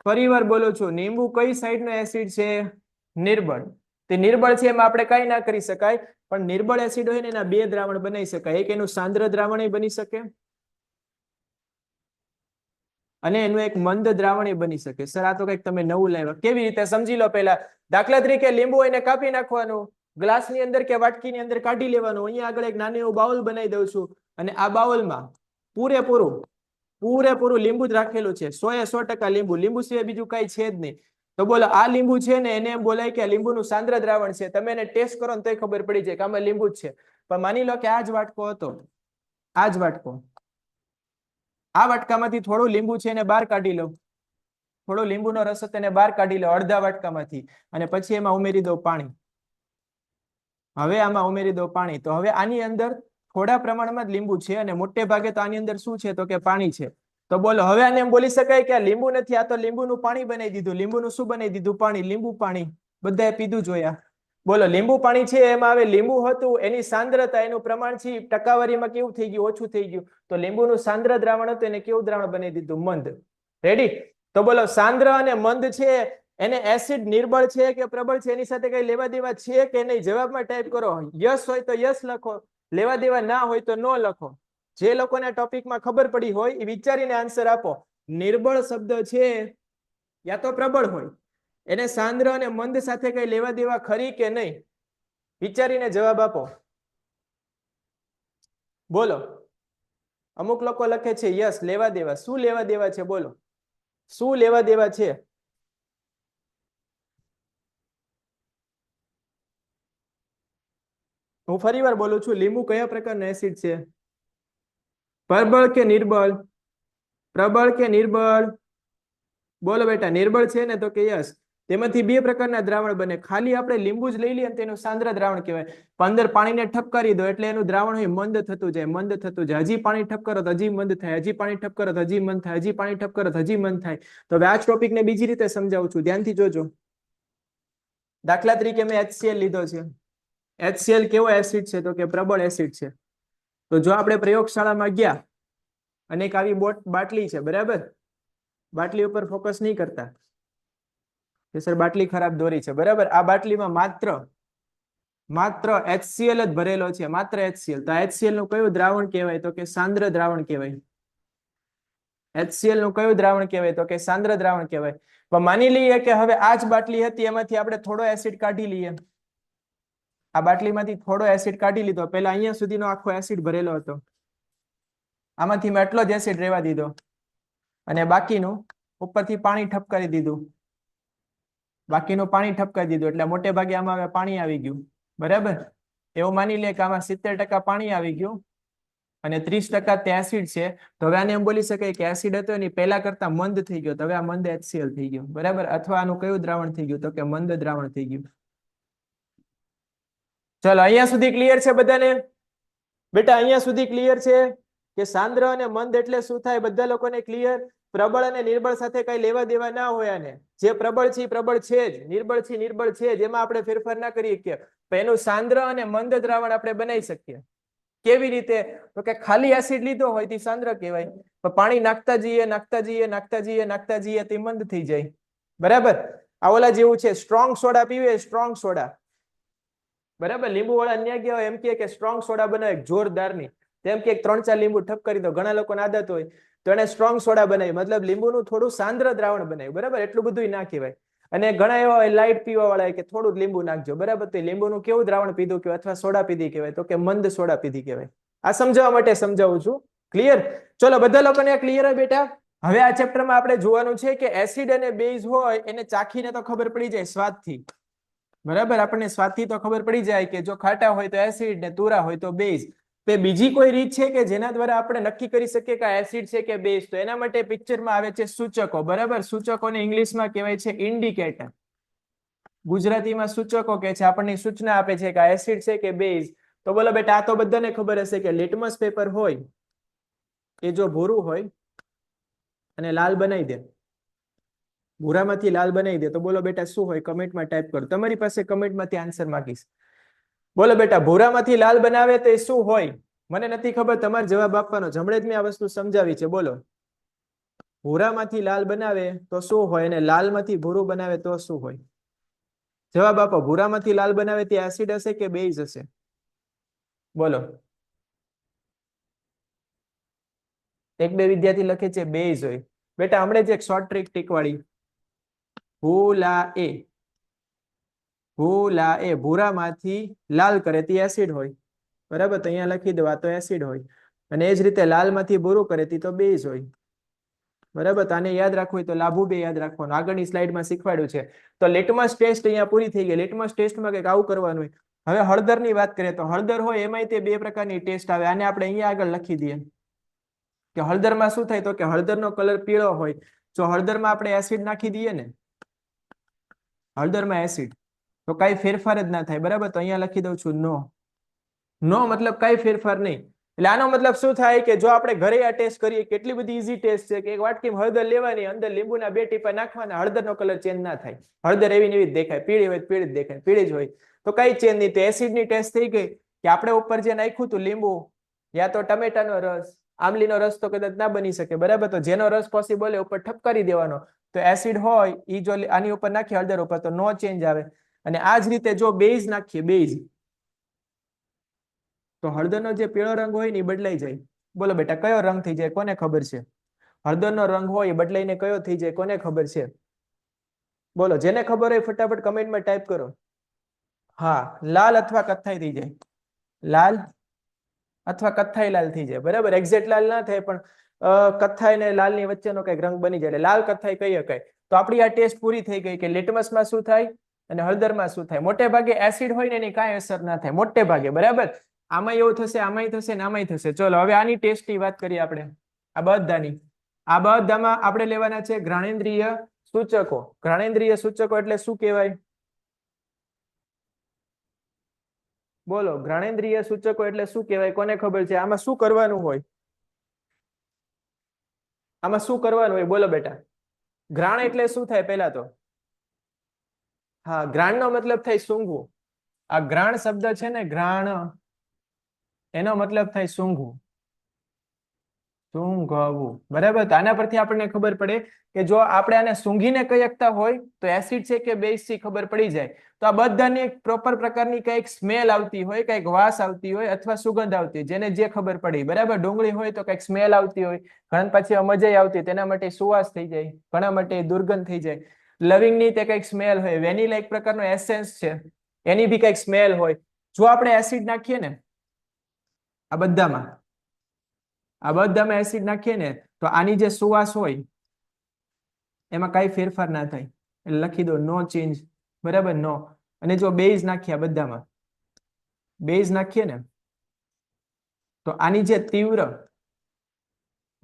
ફરીવાર બોલો છું, લીંબુ કઈ સાઈડનો એસિડ છે? નિર્બળ. તે નિર્બળ છે એમાં આપણે કઈ ના કરી શકાય, પણ નિર્બળ એસિડ હોય ને એના બે દ્રાવણ બનાવી શકાય. એક એનું સાંદ્ર દ્રાવણ બની શકે, અને એનું એક મંદ દ્રાવણ બની શકે. સર આ તો કઈક તમે નવું લાવ્યા. કેવી રીતે? સમજી લો. પહેલા દાખલા તરીકે લીંબુ એને કાપી નાખવાનું, ગ્લાસની અંદર કે વાટકીની અંદર કાઢી લેવાનું. અહીંયા આગળ એક નાનું એવું બાઉલ બનાવી દઉં છું, અને આ બાઉલમાં પૂરેપૂરું લીંબુ જ રાખેલું છે, 100% લીંબુ. લીંબુ સિવાય બીજું કઈ છે જ નહીં. તો બોલો આ લીંબુ છે ને એને એમ બોલાય કે લીંબુનું સાંદ્ર દ્રાવણ છે. તમે એને ટેસ્ટ કરો ને તોય ખબર પડી જાય કે આમાં લીંબુ જ છે. પણ માની લો કે આ જ વાટકો હતો, આ જ વાટકો, આ વાટકામાંથી થોડું લીંબુ છે એને બહાર કાઢી લો, થોડો લીંબુનો રસ હતો એને બહાર કાઢી લો અડધા વાટકામાંથી, અને પછી એમાં ઉમેરી દો પાણી. હવે આમાં ઉમેરી દો પાણી. તો હવે આની અંદર થોડા પ્રમાણમાં જ લીંબુ છે અને મોટે ભાગે તો આની અંદર શું છે તો કે પાણી છે. તો બોલો હવે આને એમ બોલી શકાય કે આ લીંબુ નથી, આ તો લીંબુનું પાણી બનાવી દીધું. લીંબુનું શું બનાવી દીધું? પાણી. લીંબુ પાણી બધાએ પીધું જોયા. બોલો લીંબુ પાણી છે એમાં હવે લીંબુ હતું એની સાંદ્રતા એનું પ્રમાણ છે ટકાવારીમાં કેવું થઈ ગયું? ઓછું થઈ ગયું. તો લીંબુનું સાંદ્ર દ્રાવણ હતું એને કેવું દ્રાવણ બનાવી દીધું? મંદ. રેડી? તો બોલો સાંદ્ર અને મંદ છે એને એસિડ નિર્બળ છે કે પ્રબળ છે એની સાથે કઈ લેવા દેવા છે કે નહીં? જવાબમાં ટાઈપ કરો. યસ હોય તો યસ લખો, લેવા દેવા ના હોય તો નો લખો. જે લોકોને ટોપિકમાં ખબર પડી હોય એ વિચારીને આન્સર આપો. નિર્બળ શબ્દ છે યા તો પ્રબળ હોય, એને સાંદ્ર અને મંદ સાથે કઈ લેવા દેવા ખરી કે નહીં? વિચારીને જવાબ આપો. બોલો. અમુક લોકો લખે છે યસ, લેવા દેવા. શું લેવા દેવા છે? બોલો શું લેવા દેવા છે? હું ફરી વાર બોલું છું, લીંબુ કયા પ્રકારનો એસિડ છે? પ્રબળ કે નિર્બળ? પ્રબળ કે નિર્બળ? બોલો બેટા. નિર્બળ છે ને? તો કે યસ. તેમાંથી બે પ્રકારના દ્રાવણ બને. ખાલી આપણે લીંબુ જ લઈ લઈએ તેનું સાંદ્ર દ્રાવણ કહેવાય. અંદર પાણીને ઠપકારી દો એટલે એનું દ્રાવણ હોય મંદ થતું જાય, મંદ થતું જાય. હજી પાણી ઠપ કરો તો હજી મંદ થાય, હજી પાણી ઠપ કરો તો હજી મંદ થાય, હજી પાણી ઠપ કરો તો હજી મંદ થાય. તો હવે આ ટોપિકને બીજી રીતે સમજાવું છું, ધ્યાનથી જોજો. દાખલા તરીકે મેં HCl લીધો છે. HCl કેવો એસિડ છે તો કે પ્રબળ એસિડ છે. તો જો આપણે પ્રયોગશાળામાં ગયા અને એક આવી બાટલી છે, બરાબર? બાટલી ઉપર ફોકસ નહીં કરતા કે સર બાટલી ખરાબ દોરી છે, બરાબર? આ બાટલીમાં માત્ર HCl જ ભરેલો છે, માત્ર HCl. તો HCl નું કયું દ્રાવણ કહેવાય તો કે સાંદ્ર દ્રાવણ કહેવાય. HCl નું કયું દ્રાવણ કહેવાય તો કે સાંદ્ર દ્રાવણ કહેવાય. પણ માની લઈએ કે હવે આ જ બાટલી હતી, એમાંથી આપણે થોડો એસિડ કાઢી લઈએ. આ બાટલીમાંથી થોડો એસિડ કાઢી લીધો. પહેલા અહીંયા સુધીનો આખો એસિડ ભરેલો હતો, આમાંથી મેં એટલો જ એસિડ રહેવા દીધો અને બાકીનું ઉપરથી પાણી ઠપકારી દીધું. બાકીનું પાણી ઠપકારી દીધું એટલે મોટે ભાગે આમાં હવે પાણી આવી ગયું, બરાબર? એવું માની લે કે આમાં 70% પાણી આવી ગયું અને 30% તે એસિડ છે. તો હવે આને એમ બોલી શકાય કે એસિડ હતો એની પહેલા કરતા મંદ થઈ ગયો. તો હવે આ મંદ HCl થઈ ગયું, બરાબર? અથવા આનું કયું દ્રાવણ થઈ ગયું તો કે મંદ દ્રાવણ થઈ ગયું. ચલો અહીંયા સુધી ક્લિયર છે બધાને? બેટા અહીંયા સુધી ક્લિયર છે કે સાંદ્ર અને મંદ એટલે શું થાય? બધા લોકોને ક્લિયર? પ્રબળ અને નિર્બળ સાથે કઈ લેવા દેવા ના હોય. આને જે પ્રબળ છે એ પ્રબળ છે જ, નિર્બળ છે નિર્બળ છે જ, એમાં આપણે ફેરફાર ના કરી શકીએ. એનું સાંદ્ર અને મંદ દ્રાવણ આપણે બનાવી શકીએ. કેવી રીતે? તો કે ખાલી એસિડ લીધો હોય તે સાંદ્ર કહેવાય, પણ પાણી નાખતા જઈએ તે મંદ થઈ જાય, બરાબર? આ ઓલા જેવું છે, સ્ટ્રોંગ સોડા પીવે, સ્ટ્રોંગ સોડા, બરાબર? લીંબુ વાળા ન્યા ગયા એમ કે સ્ટ્રોંગ સોડા બનાવે જોરદારની, તેમ કે 3-4 લીંબુ ઠપ કરી દો. ઘણા લોકોને આદત હોય તો એને સ્ટ્રોંગ સોડા બનાવી, મતલબ લીંબુનું થોડું સાંદ્ર દ્રાવણ બનાવ્યું, બરાબર? એટલું બધું ના કહેવાય. અને ઘણા એવા લાઈટ પીવા વાળા કે થોડું લીંબુ નાખજો, બરાબર? તો લીંબુનું કેવું દ્રાવણ પીધું કહેવાય અથવા સોડા પીધી કહેવાય તો કે મંદ સોડા પીધી કહેવાય. આ સમજાવવા માટે સમજાવું છું. ક્લિયર? ચલો બધા લોકોને ક્લિયર હોય બેટા? હવે આ ચેપ્ટરમાં આપણે જોવાનું છે કે એસિડ અને બેઝ હોય એને ચાખીને તો ખબર પડી જાય સ્વાદથી, બરાબર? આપણને સ્વાદથી તો ખબર પડી જાય કે જો ખાટા હોય તો એસિડ ને તુરા હોય તો બેઝ. તો બીજી કોઈ રીત છે કે જેના દ્વારા આપણે નક્કી કરી શકીએ કે એસિડ છે કે બેઝ? તો એના માટે પિક્ચરમાં આવે છે સૂચકો, બરાબર? સૂચકોને ઇંગ્લિશમાં કહેવાય છે ઇન્ડિકેટર. ગુજરાતીમાં સૂચકો કહે છે, આપણને સૂચના આપે છે કે એસિડ છે કે બેઝ. તો બોલો બેટા, આ તો બધાને ખબર હશે કે લિટમસ પેપર હોય એ જો ભૂરું હોય અને લાલ બનાવી દે, ભૂરામાંથી લાલ બનાવી દે, તો બોલો બેટા શું હોય? કમેન્ટમાં ટાઈપ કરો. તમારી પાસે કમેન્ટમાંથી આન્સર માંગીશ. બોલો બેટા, ભૂરામાંથી લાલ બનાવે તો એ શું હોય? મને નથી ખબર, તમારે જવાબ આપવાનો. હમણાં જ મેં આ વસ્તુ સમજાવી છે. બોલો, ભૂરામાંથી લાલ બનાવે તો શું હોય અને લાલમાંથી ભૂરું બનાવે તો શું હોય? જવાબ આપો. ભૂરામાંથી લાલ બનાવે તે એસિડ હશે કે બેઝ હશે? બોલો. એક બે વિદ્યાર્થી લખે છે બેઝ હોય. બેટા હમણાં જ એક શોર્ટ ટ્રીક ટીકવાળી, ભૂરામાંથી લાલ કરે તે એસિડ હોય, બરાબર? તો અહીંયા લખી દો આ તો એસિડ હોય. અને એ જ રીતે લાલ માંથી ભૂરું કરે તો બેઝ હોય, બરાબર. તો આને યાદ રાખવું હોય તો લાભુ બે યાદ રાખવાનું. આગળની સ્લાઇડમાં શીખવાડ્યું છે. તો લિટમસ ટેસ્ટ અહીંયા પૂરી થઈ ગઈ. લિટમસ ટેસ્ટમાં કંઈક આવું કરવાનું હોય. હવે હળદરની વાત કરીએ તો હળદર હોય એમાંય તે બે પ્રકારની ટેસ્ટ આવે. આને આપણે અહીંયા આગળ લખી દઈએ કે હળદરમાં શું થાય, તો કે હળદરનો કલર પીળો હોય. જો હળદરમાં આપણે એસિડ નાખી દઈએ ને, હળદરમાં એસિડ, તો કઈ ફેરફાર જ ના થાય, બરાબર. તો અહીંયા લખી દઉં છું નો. નો મતલબ કઈ ફેરફાર નહીં. એટલે આનો મતલબ શું થાય કે જો આપણે ઘરે આ ટેસ્ટ કરીએ, કેટલી બધી ઈઝી ટેસ્ટ છે કે એક વાટકીમાં હળદર લેવાની, અંદર લીંબુના 2 ટીપા નાખવાના, હળદરનો કલર ચેન્જ ના થાય. હળદર એવી ને એવી જ દેખાય, પીળી હોય પીળી જ દેખાય, પીળી જ હોય તો કઈ ચેન્જ નહીં. તો એસિડની ટેસ્ટ થઈ ગઈ કે આપણે ઉપર જે નાખ્યું હતું લીંબુ, યા તો ટમેટાનો રસ, આમલીનો રસ તો કદાચ ના બની શકે, બરાબર. તો જેનો રસ પોસિબલ હોય ઉપર ઠપકારી દેવાનો. તો એસિડ હોય એ જો આની ઉપર નાખીએ હળદર ઉપર તો નો ચેન્જ આવે. અને આ જ રીતે જો બેઝ નાખીએ, બેઝ, તો હળદરનો જે પીળો રંગ હોય ને એ બદલાઈ જાય. બોલો બેટા કયો રંગ થઈ જાય, કોને ખબર છે? હળદરનો રંગ હોય બદલાઈને કયો થઈ જાય, કોને ખબર છે? બોલો, જેને ખબર હોય ફટાફટ કમેન્ટમાં ટાઈપ કરો. હા, લાલ અથવા કથ્થાઈ થઈ જાય. લાલ અથવા કથ્થાઈ લાલ થઈ જાય, બરાબર. એક્ઝેક્ટ લાલ ના થાય પણ કથ્થાઈ ને લાલની વચ્ચેનો કંઈક રંગ બની જાય, લાલ કથ્થાઈ કહી શકાય. તો આપણી આ ટેસ્ટ પૂરી થઈ ગઈ કે લિટમસમાં શું થાય અને હળદરમાં શું થાય. મોટે ભાગે એસિડ હોય ને એની કાંઈ અસર ના થાય, મોટે ભાગે, બરાબર. આમાં એવું થશે, આમાંય થશે ને આમાંય થશે. ચલો હવે આની ટેસ્ટની વાત કરીએ આપણે. આ બધાની, આ બધામાં આપણે લેવાના છે ઘ્રાણેન્દ્રિય સૂચકો. ઘ્રાણેન્દ્રિય સૂચકો એટલે શું કહેવાય? બોલો, ઘ્રાણેન્દ્રિય સૂચકો એટલે શું કહેવાય, કોને ખબર છે? આમાં શું કરવાનું હોય? આમાં શું કરવાનું હોય બોલો બેટા? ઘ્રાણ એટલે શું થાય પહેલા તો? હા, ઘ્રાણનો મતલબ થાય સૂંઘવું. આ ઘ્રાણ શબ્દ છે ને, ઘ્રાણ, એનો મતલબ થાય સૂંઘવું, સૂંઘવું, બરાબર. તો આના પરથી આપણને ખબર પડે કે જો આપણે આને સૂંઘીને કહી શકતા હોય તો એસિડ છે કે બેઝ છે ખબર પડી જાય. તો આ બધાની એક પ્રોપર પ્રકારની કંઈક સ્મેલ આવતી હોય, કંઈક વાસ આવતી હોય અથવા સુગંધ આવતી હોય, જેને જે ખબર પડી, બરાબર. ડુંગળી હોય તો કંઈક સ્મેલ આવતી હોય, ઘણા પછી મજા આવતી, તેના માટે સુવાસ થઈ જાય, ઘણા માટે દુર્ગંધ થઈ જાય. લવિંગની તે કંઈક સ્મેલ હોય, વેનીલા એક પ્રકારનો એસેન્સ છે, એની બી કંઈક સ્મેલ હોય. જો આપણે એસિડ નાખીએ ને આ બધામાં, આ બધામાં એસિડ નાખીએ ને તો આની જે સુવાસ હોય એમાં કઈ ફેરફાર ના થાય. એટલે લખી દો નો ચેન્જ, બરાબર, નો. અને જો બેઝ નાખ્યા, બધામાં બેઝ નાખીએ ને તો આની જે તીવ્ર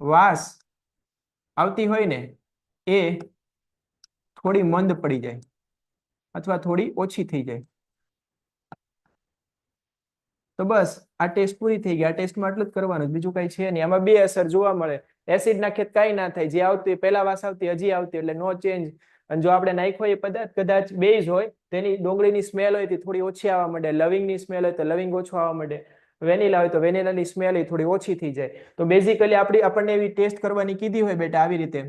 વાસ આવતી હોય ને એ થોડી મંદ પડી જાય અથવા થોડી ઓછી થઈ જાય. તો બસ આ ટેસ્ટ પૂરી થઈ ગઈ. આ ટેસ્ટમાં આટલું જ કરવાનું, બીજું કઈ છે નહીં. આમાં બે અસર જોવા મળે. એસિડ નાખીએ કઈ ના થાય, જે આવતી પહેલા વાસ આવતી હજી આવતી, એટલે નો ચેન્જ. અને જો આપણે નાખ્યો એ પદાર્થ કદાચ બેઝ હોય, તેની ડુંગળીની સ્મેલ હોય તે થોડી ઓછી આવવા માંડે, લવિંગની સ્મેલ હોય તો લવિંગ ઓછું આવવા માંડે, વેનીલા હોય તો વેનીલાની સ્મેલ હોય થોડી ઓછી થઈ જાય. તો બેઝિકલી આપણને એવી ટેસ્ટ કરવાની કીધી હોય બેટા આવી રીતે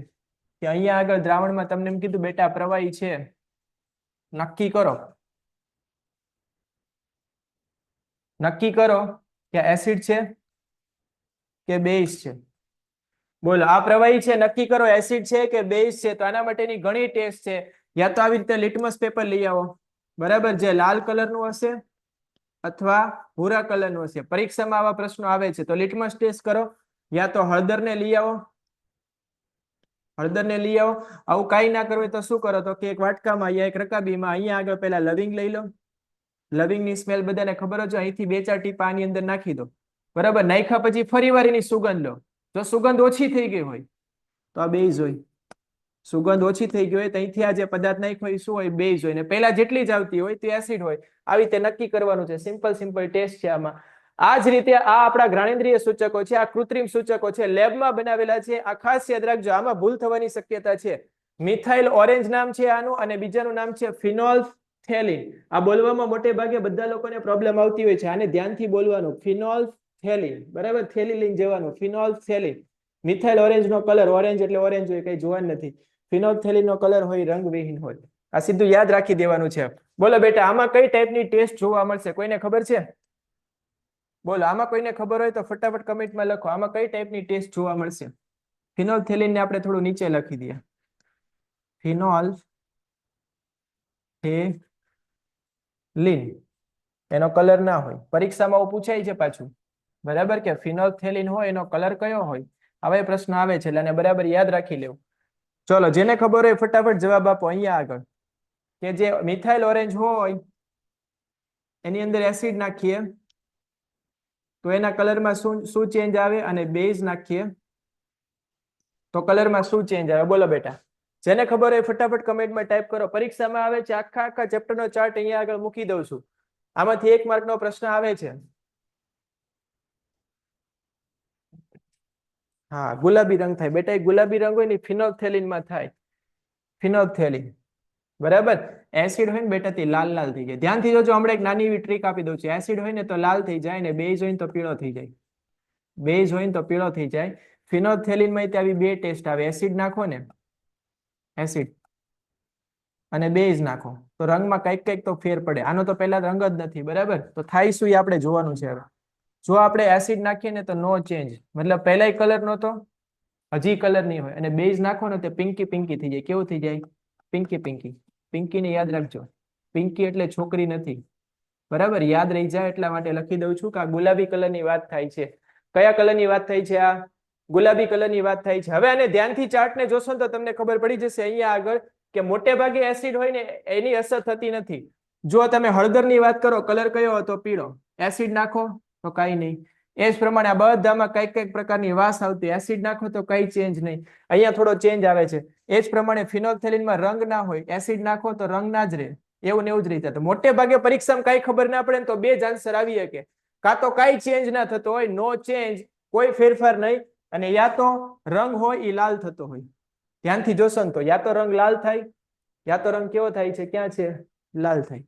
કે અહીંયા આગળ દ્રાવણમાં તમને એમ કીધું બેટા પ્રવાહી છે, નક્કી કરો, નક્કી કરો કે એસિડ છે કે બેઝ છે. બોલો, આ પ્રવાહી છે, નક્કી કરો એસિડ છે કે બેઝ છે. તો આના માટેની ઘણી ટેસ્ટ છે. યા તો આવી રીતે લિટમસ પેપર લઈ આવો, બરાબર, જે લાલ કલરનું હશે અથવા ભૂરા કલરનું હશે. પરીક્ષામાં આવા પ્રશ્નો આવે છે. તો લિટમસ ટેસ્ટ કરો, યા તો હળદરને લઈ આવો, હળદરને લઈ આવો. આવું કાંઈ ના કરવું તો શું કરો, તો કે એક વાટકામાં, અહીંયા એક રકાબીમાં, અહીંયા આગળ પહેલા લવિંગ લઈ લો. લવિંગની સ્મેલ બધાને ખબર જ હોય, અહીંથી 2-4 ટીપા આની અંદર નાખી દો, બરાબર. નાખ્યા પછી ફરી વાર એની સુગંધ લો. જો સુગંધ ઓછી થઈ ગઈ હોય તો આ બેઝ હોય. સુગંધ ઓછી થઈ ગઈ હોય તો અહીંથી આ જે પદાર્થ નાખ્યો એ શું હોય, બેઝ હોય. ને પહેલા જેટલી જ આવતી હોય તે એસિડ હોય. આવી રીતે નક્કી કરવાનું છે. સિમ્પલ સિમ્પલ ટેસ્ટ છે આમાં. આ જ રીતે આ આપણા ઘ્રાણેન્દ્રિય સૂચકો છે, આ કૃત્રિમ સૂચકો છે, લેબમાં બનાવેલા છે. આ ખાસ યાદ રાખજો, આમાં ભૂલ થવાની શક્યતા છે. મિથાઇલ ઓરેન્જ નામ છે આનું, અને બીજાનું નામ છે ફિનોલ્ફથેલિન. આ બોલવામાં મોટે ભાગે બધા લોકોને પ્રોબ્લેમ આવતી હોય છે. આને ધ્યાનથી બોલવાનું, ફિનોલ્ફથેલિન, બરાબર, થેલિલિન જવાનું, ફિનોલ્ફથેલિન. મિથાઇલ ઓરેન્જ નો કલર, ઓરેન્જ એટલે ઓરેન્જ હોય, કઈ જોવાનું નથી. ફિનોલ્ફથેલિન નો કલર હોય રંગવિહીન હોય. આ સીધું યાદ રાખી દેવાનું છે. બોલો બેટા, આમાં કઈ ટાઈપની ટેસ્ટ જોવા મળશે, કોઈને ખબર છે? બોલો, આમાં કોઈને ખબર હોય તો ફટાફટ કમેન્ટમાં લખો, આમાં કઈ ટાઈપની ટેસ્ટ જોવા મળશે. ફિનોલ્ફથેલિન ને આપણે થોડું નીચે લખી દઈએ, ફિનોલ્ફથેલિન. એનો કલર ના હોય, પરીક્ષામાં પૂછાય છે પાછું. બરાબર કે ફિનોલ્ફથેલિન હોય એનો કલર કયો હોય? આવા પ્રશ્ન આવે છે એટલે આને બરાબર યાદ રાખી લેવું. ચલો જેને ખબર હોય ફટાફટ જવાબ આપો અહીંયા આગળ. કે જે મિથાઇલ ઓરેન્જ હોય એની અંદર એસિડ નાખીએ તો એના કલરમાં શું ચેન્જ આવે, અને બેઝ નાખીએ તો કલરમાં શું ચેન્જ આવે? બોલો બેટા, જેને ખબર હોય ફટાફટ કમેન્ટમાં ટાઈપ કરો. પરીક્ષામાં આવે છે આખા ચેપ્ટરનો ચાર્ટ અહીંયા આગળ મૂકી દઉં છું. આમાંથી 1 માર્કનો પ્રશ્ન આવે છે. હા, ગુલાબી રંગ થાય બેટા. ગુલાબી રંગ હોય ને ફિનોલ્ફથેલિનમાં થાય. ફિનોલ્ફથેલિન બરાબર. એસિડ હોય ને બેટા તે લાલ લાલ થઈ જાય. ધ્યાનથી જોજો, હમણાં એક નાની એવી ટ્રીક આપી દઉં છું. એસિડ હોય ને તો લાલ થઈ જાય, ને બેઝ હોય ને તો પીળો થઈ જાય. બેઝ હોય ને તો પીળો થઈ જાય. ફિનોલ્ફથેલિનમાં આવી 2 ટેસ્ટ આવે. એસિડ નાખો ને, એસિડ, અને બેઝ નાખો તો રંગમાં કંઈક તો ફેર પડે. આનો તો પહેલા રંગ જ નથી. બરાબર, તો થાય શું એ આપણે જોવાનું છે. હવે જો આપણે એસિડ નાખીએ ને તો નો ચેન્જ, મતલબ પહેલા કલર નહોતો, હજી કલર નહીં હોય, અને બેઝ નાખો ને તો પિંકી પિંકી થઈ જાય. કેવું થઈ જાય? પિંકી પિંકી. પિંકીને યાદ રાખજો, પિંકી એટલે છોકરી નથી. બરાબર, યાદ રહી જાય એટલા માટે લખી દઉં છું કે આ ગુલાબી કલરની વાત થાય છે. કયા કલરની વાત થાય છે? આ ગુલાબી કલરની વાત થાય છે. હવે આને ધ્યાનથી ચાર્ટને જોશો ને તો તમને ખબર પડી જશે અહીંયા આગળ કે મોટે ભાગે એસિડ હોય ને એની અસર થતી નથી. જો તમે હળદરની વાત કરો, કલર કયો હતો? પીળો. એસિડ નાખો તો કઈ નહીં. એ જ પ્રમાણે આ બધામાં કઈક પ્રકારની વાસ આવતી. એસિડ નાખો તો કઈ ચેન્જ નહીં. અહીંયા થોડો ચેન્જ આવે છે. એ જ પ્રમાણે ફિનોલ્ફથેલિનમાં રંગ ના હોય, એસિડ નાખો તો રંગ ના જ રહે. એવું ને એવું જ રીતે. તો મોટે ભાગે પરીક્ષામાં કઈ ખબર ના પડે ને તો 2 જ આન્સર આવી શકે. કાં તો કઈ ચેન્જ ના થતો હોય, નો ચેન્જ, કોઈ ફેરફાર નહીં, અને યા તો રંગ હોય એ લાલ થતો હોય. ધ્યાનથી જોશો ને તો યા તો રંગ લાલ થાય, યા તો રંગ કેવો થાય છે? ક્યાં છે? લાલ થાય.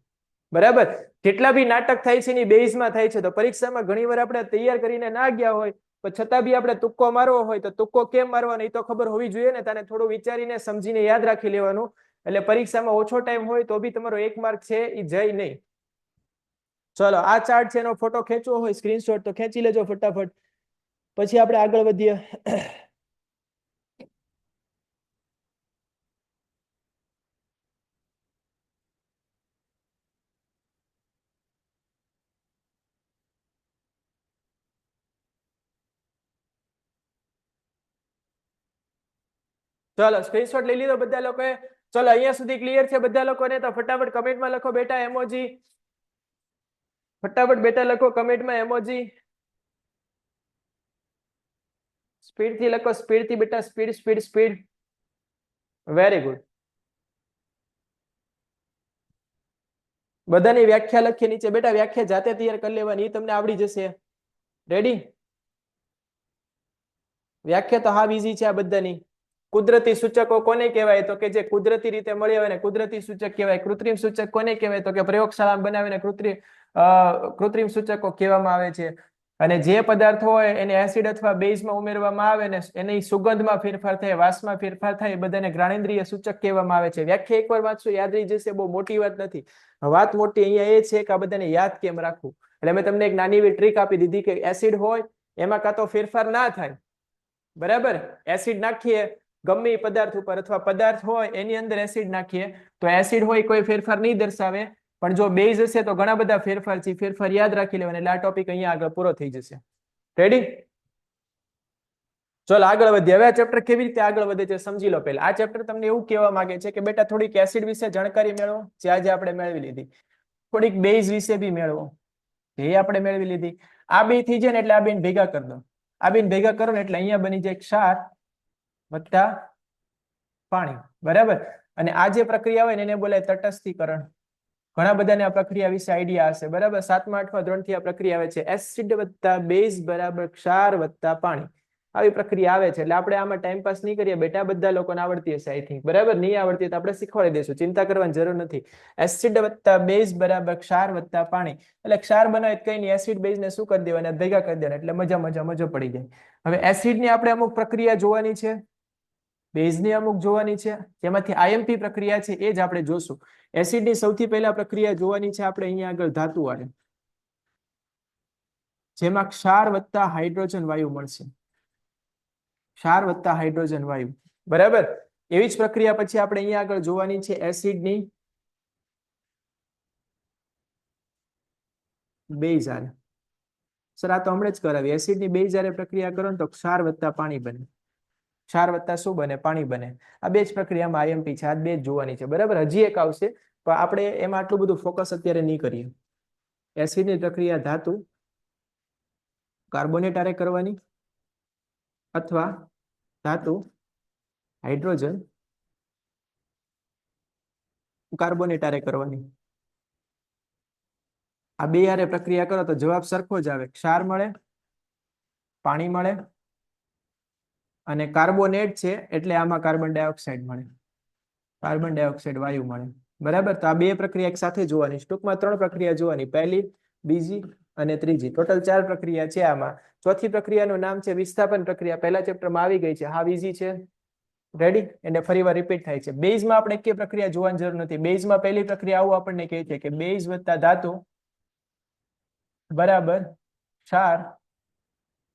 બરાબર. જેટલા બી નાટક થાય છે એની બેઝમાં થાય છે. તો પરીક્ષામાં ઘણીવાર આપણે તૈયાર કરીને ના ગયા હોય, પણ છતાં બી આપણે તુક્કો મારવો હોય તો તુક્કો કેમ મારવાનો એ તો ખબર હોવી જોઈએ ને. તને થોડું વિચારીને સમજીને યાદ રાખી લેવાનું. એટલે પરીક્ષામાં ઓછો ટાઈમ હોય તો બી તમારો 1 માર્ક છે એ જાય નહીં. ચલો, આ ચાર્ટ છે, એનો ફોટો ખેંચવો હોય, સ્ક્રીનશોટ, તો ખેંચી લેજો ફટાફટ. પછી આપણે આગળ વધીએ. ચલો, સ્ક્રીનશોટ લઈ લીધો બધા લોકોએ? ચલો, અહીંયા સુધી ક્લિયર છે બધા લોકોને? તો ફટાફટ કમેન્ટમાં લખો બેટા એમોજી. ફટાફટ બેટા લખો કમેન્ટમાં એમોજી. સ્પીડથી લખો, સ્પીડથી બેટા, speed speed speed. Very good. બધાની વ્યાખ્યા લખી નીચે બેટા. વ્યાખ્યા જાતે તૈયાર કરી લેવાની, એ તમને આવડી જશે. રેડી? વ્યાખ્યા તો હાવ ઈઝી છે આ બધાની. કુદરતી સૂચકો કોને કહેવાય? તો કે જે કુદરતી રીતે મળી આવે ને કુદરતી સૂચક કહેવાય. કૃત્રિમ સૂચક કોને કહેવાય? તો કે પ્રયોગશાળામાં બનાવીને કૃત્રિમ સૂચકો કહેવામાં આવે છે. અને જે પદાર્થ હોય એને એસિડ અથવા બેઝમાં ઉમેરવામાં આવે ને એની સુગંધમાં ફેરફાર થાય, વાસમાં ફેરફાર થાય, એ બધાને જ્ઞાનેન્દ્રિય સૂચક કહેવામાં આવે છે. વ્યાખ્યા એકવાર વાંચશો યાદ રહી જશે. બહુ મોટી વાત નથી. વાત મોટી અહીંયા એ છે કે આ બધાને યાદ કેમ રાખવું. એટલે મેં તમને એક નાની એવી ટ્રીક આપી દીધી કે એસિડ હોય એમાં કાં તો ફેરફાર ના થાય. બરાબર, એસિડ નાખીએ ગમે એ પદાર્થ ઉપર, અથવા પદાર્થ હોય એની અંદર એસિડ નાખીએ તો એસિડ હોય કોઈ ફેરફાર નહીં દર્શાવે, પણ જો બેઝ હશે તો ઘણા બધા ફેરફાર છે. ફેરફાર યાદ રાખી લેવાના. એટલે આ ટોપિક અહીંયા આગળ પૂરો થઈ જશે. રેડી? ચલો આગળ વધીએ. હવે આ ચેપ્ટર કેવી રીતે આગળ વધે છે સમજી લો. પહેલા આ ચેપ્ટર તમને એવું કહેવા માંગે છે કે બેટા થોડીક એસિડ વિશે જાણકારી મેળવો, જે આજે આપણે મેળવી લીધી. થોડીક બેઝ વિશે બી મેળવો, એ આપણે મેળવી લીધી. આ બે થઈ જાય ને એટલે આ બેન ભેગા કરી દો. આ બેન ભેગા કરો ને એટલે અહીંયા બની જાય ક્ષાર વત્તા પાણી. બરાબર. અને આ જે પ્રક્રિયા હોય ને એને બોલાય તટસ્થીકરણ. ઘણા બધાને આ પ્રક્રિયા વિશે આઈડિયા હશે. બરાબર, 7મા 8મા ધોરણથી આ પ્રક્રિયા આવે છે. એસિડ વત્તા બેઝ બરાબર ક્ષાર વત્તા પાણી. આવી પ્રક્રિયા આવે છે. એટલે આપણે આમાં ટાઈમ પાસ નહીં કરીએ બેટા. બધા લોકોને આવડતી હશે આઈ થિંક. બરાબર, નહીં આવડતી તો આપણે શીખવાડી દઈશું. ચિંતા કરવાની જરૂર નથી. એસિડ વત્તા બેઝ બરાબર ક્ષાર વત્તા પાણી. એટલે ક્ષાર બનાવે કઈ નહીં, એસિડ બેઝ ને શું કરી દેવાના? ભેગા કરી દેવાના. એટલે મજો પડી જાય. હવે એસિડ ની આપણે અમુક પ્રક્રિયા જોવાની છે, બેઝની અમુક જોવાની છે, જેમાંથી આઈએમપી પ્રક્રિયા છે એ જ આપણે જોશું. એસિડની સૌથી પહેલા પ્રક્રિયા જોવાની છે આપણે અહીંયા આગળ ધાતુવાળે, જેમાં ક્ષાર વત્તા હાઇડ્રોજન વાયુ મળશે. ક્ષાર વત્તા હાઇડ્રોજન વાયુ. બરાબર. એવી જ પ્રક્રિયા પછી આપણે અહીંયા આગળ જોવાની છે એસિડની બેઝ આરે, સર આ તો હમણાં જ કરાવી. એસિડની બેઝ જ્યારે પ્રક્રિયા કરો ને તો ક્ષાર વત્તા પાણી બને. ક્ષાર વત્તા શું બને? પાણી બને. આ બે જ પ્રક્રિયામાં આઈએમપી છે, આ બે જ જોવાની છે. બરાબર, હજી એક આવશે પણ આપણે એમાં આટલું બધું ફોકસ અત્યારે નહીં કરીએ. એસિડની પ્રક્રિયા ધાતુ કાર્બોનેટ હારે કરવાની અથવા ધાતુ હાઇડ્રોજન કાર્બોનેટ હારે કરવાની. આ બે હારે પ્રક્રિયા કરો તો જવાબ સરખો જ આવે. ક્ષાર મળે, પાણી મળે અને કાર્બોનેટ છે એટલે આમાં કાર્બન ડાયોક્સાઇડ મળે, કાર્બન ડાયોક્સાઇડ વાયુ મળે. બરાબર, તો આ બે પ્રક્રિયા એક સાથે જોવાની. ટૂંકમાં 3 પ્રક્રિયા જોવાની, પહેલી, બીજી અને ત્રીજી. ટોટલ 4 પ્રક્રિયા છે આમાં. ચોથી પ્રક્રિયાનું નામ છે વિસ્થાપન પ્રક્રિયા. પહેલા ચેપ્ટરમાં આવી ગઈ છે, હાવ ઈઝી છે. રેડી? એટલે ફરીવાર રિપીટ થાય છે. બેઝમાં આપણે એક પ્રક્રિયા જોવાની જરૂર નથી. બેઝમાં પહેલી પ્રક્રિયા આવું આપણને કહે છે કે બેઝ વત્તા ધાતુ બરાબર ક્ષાર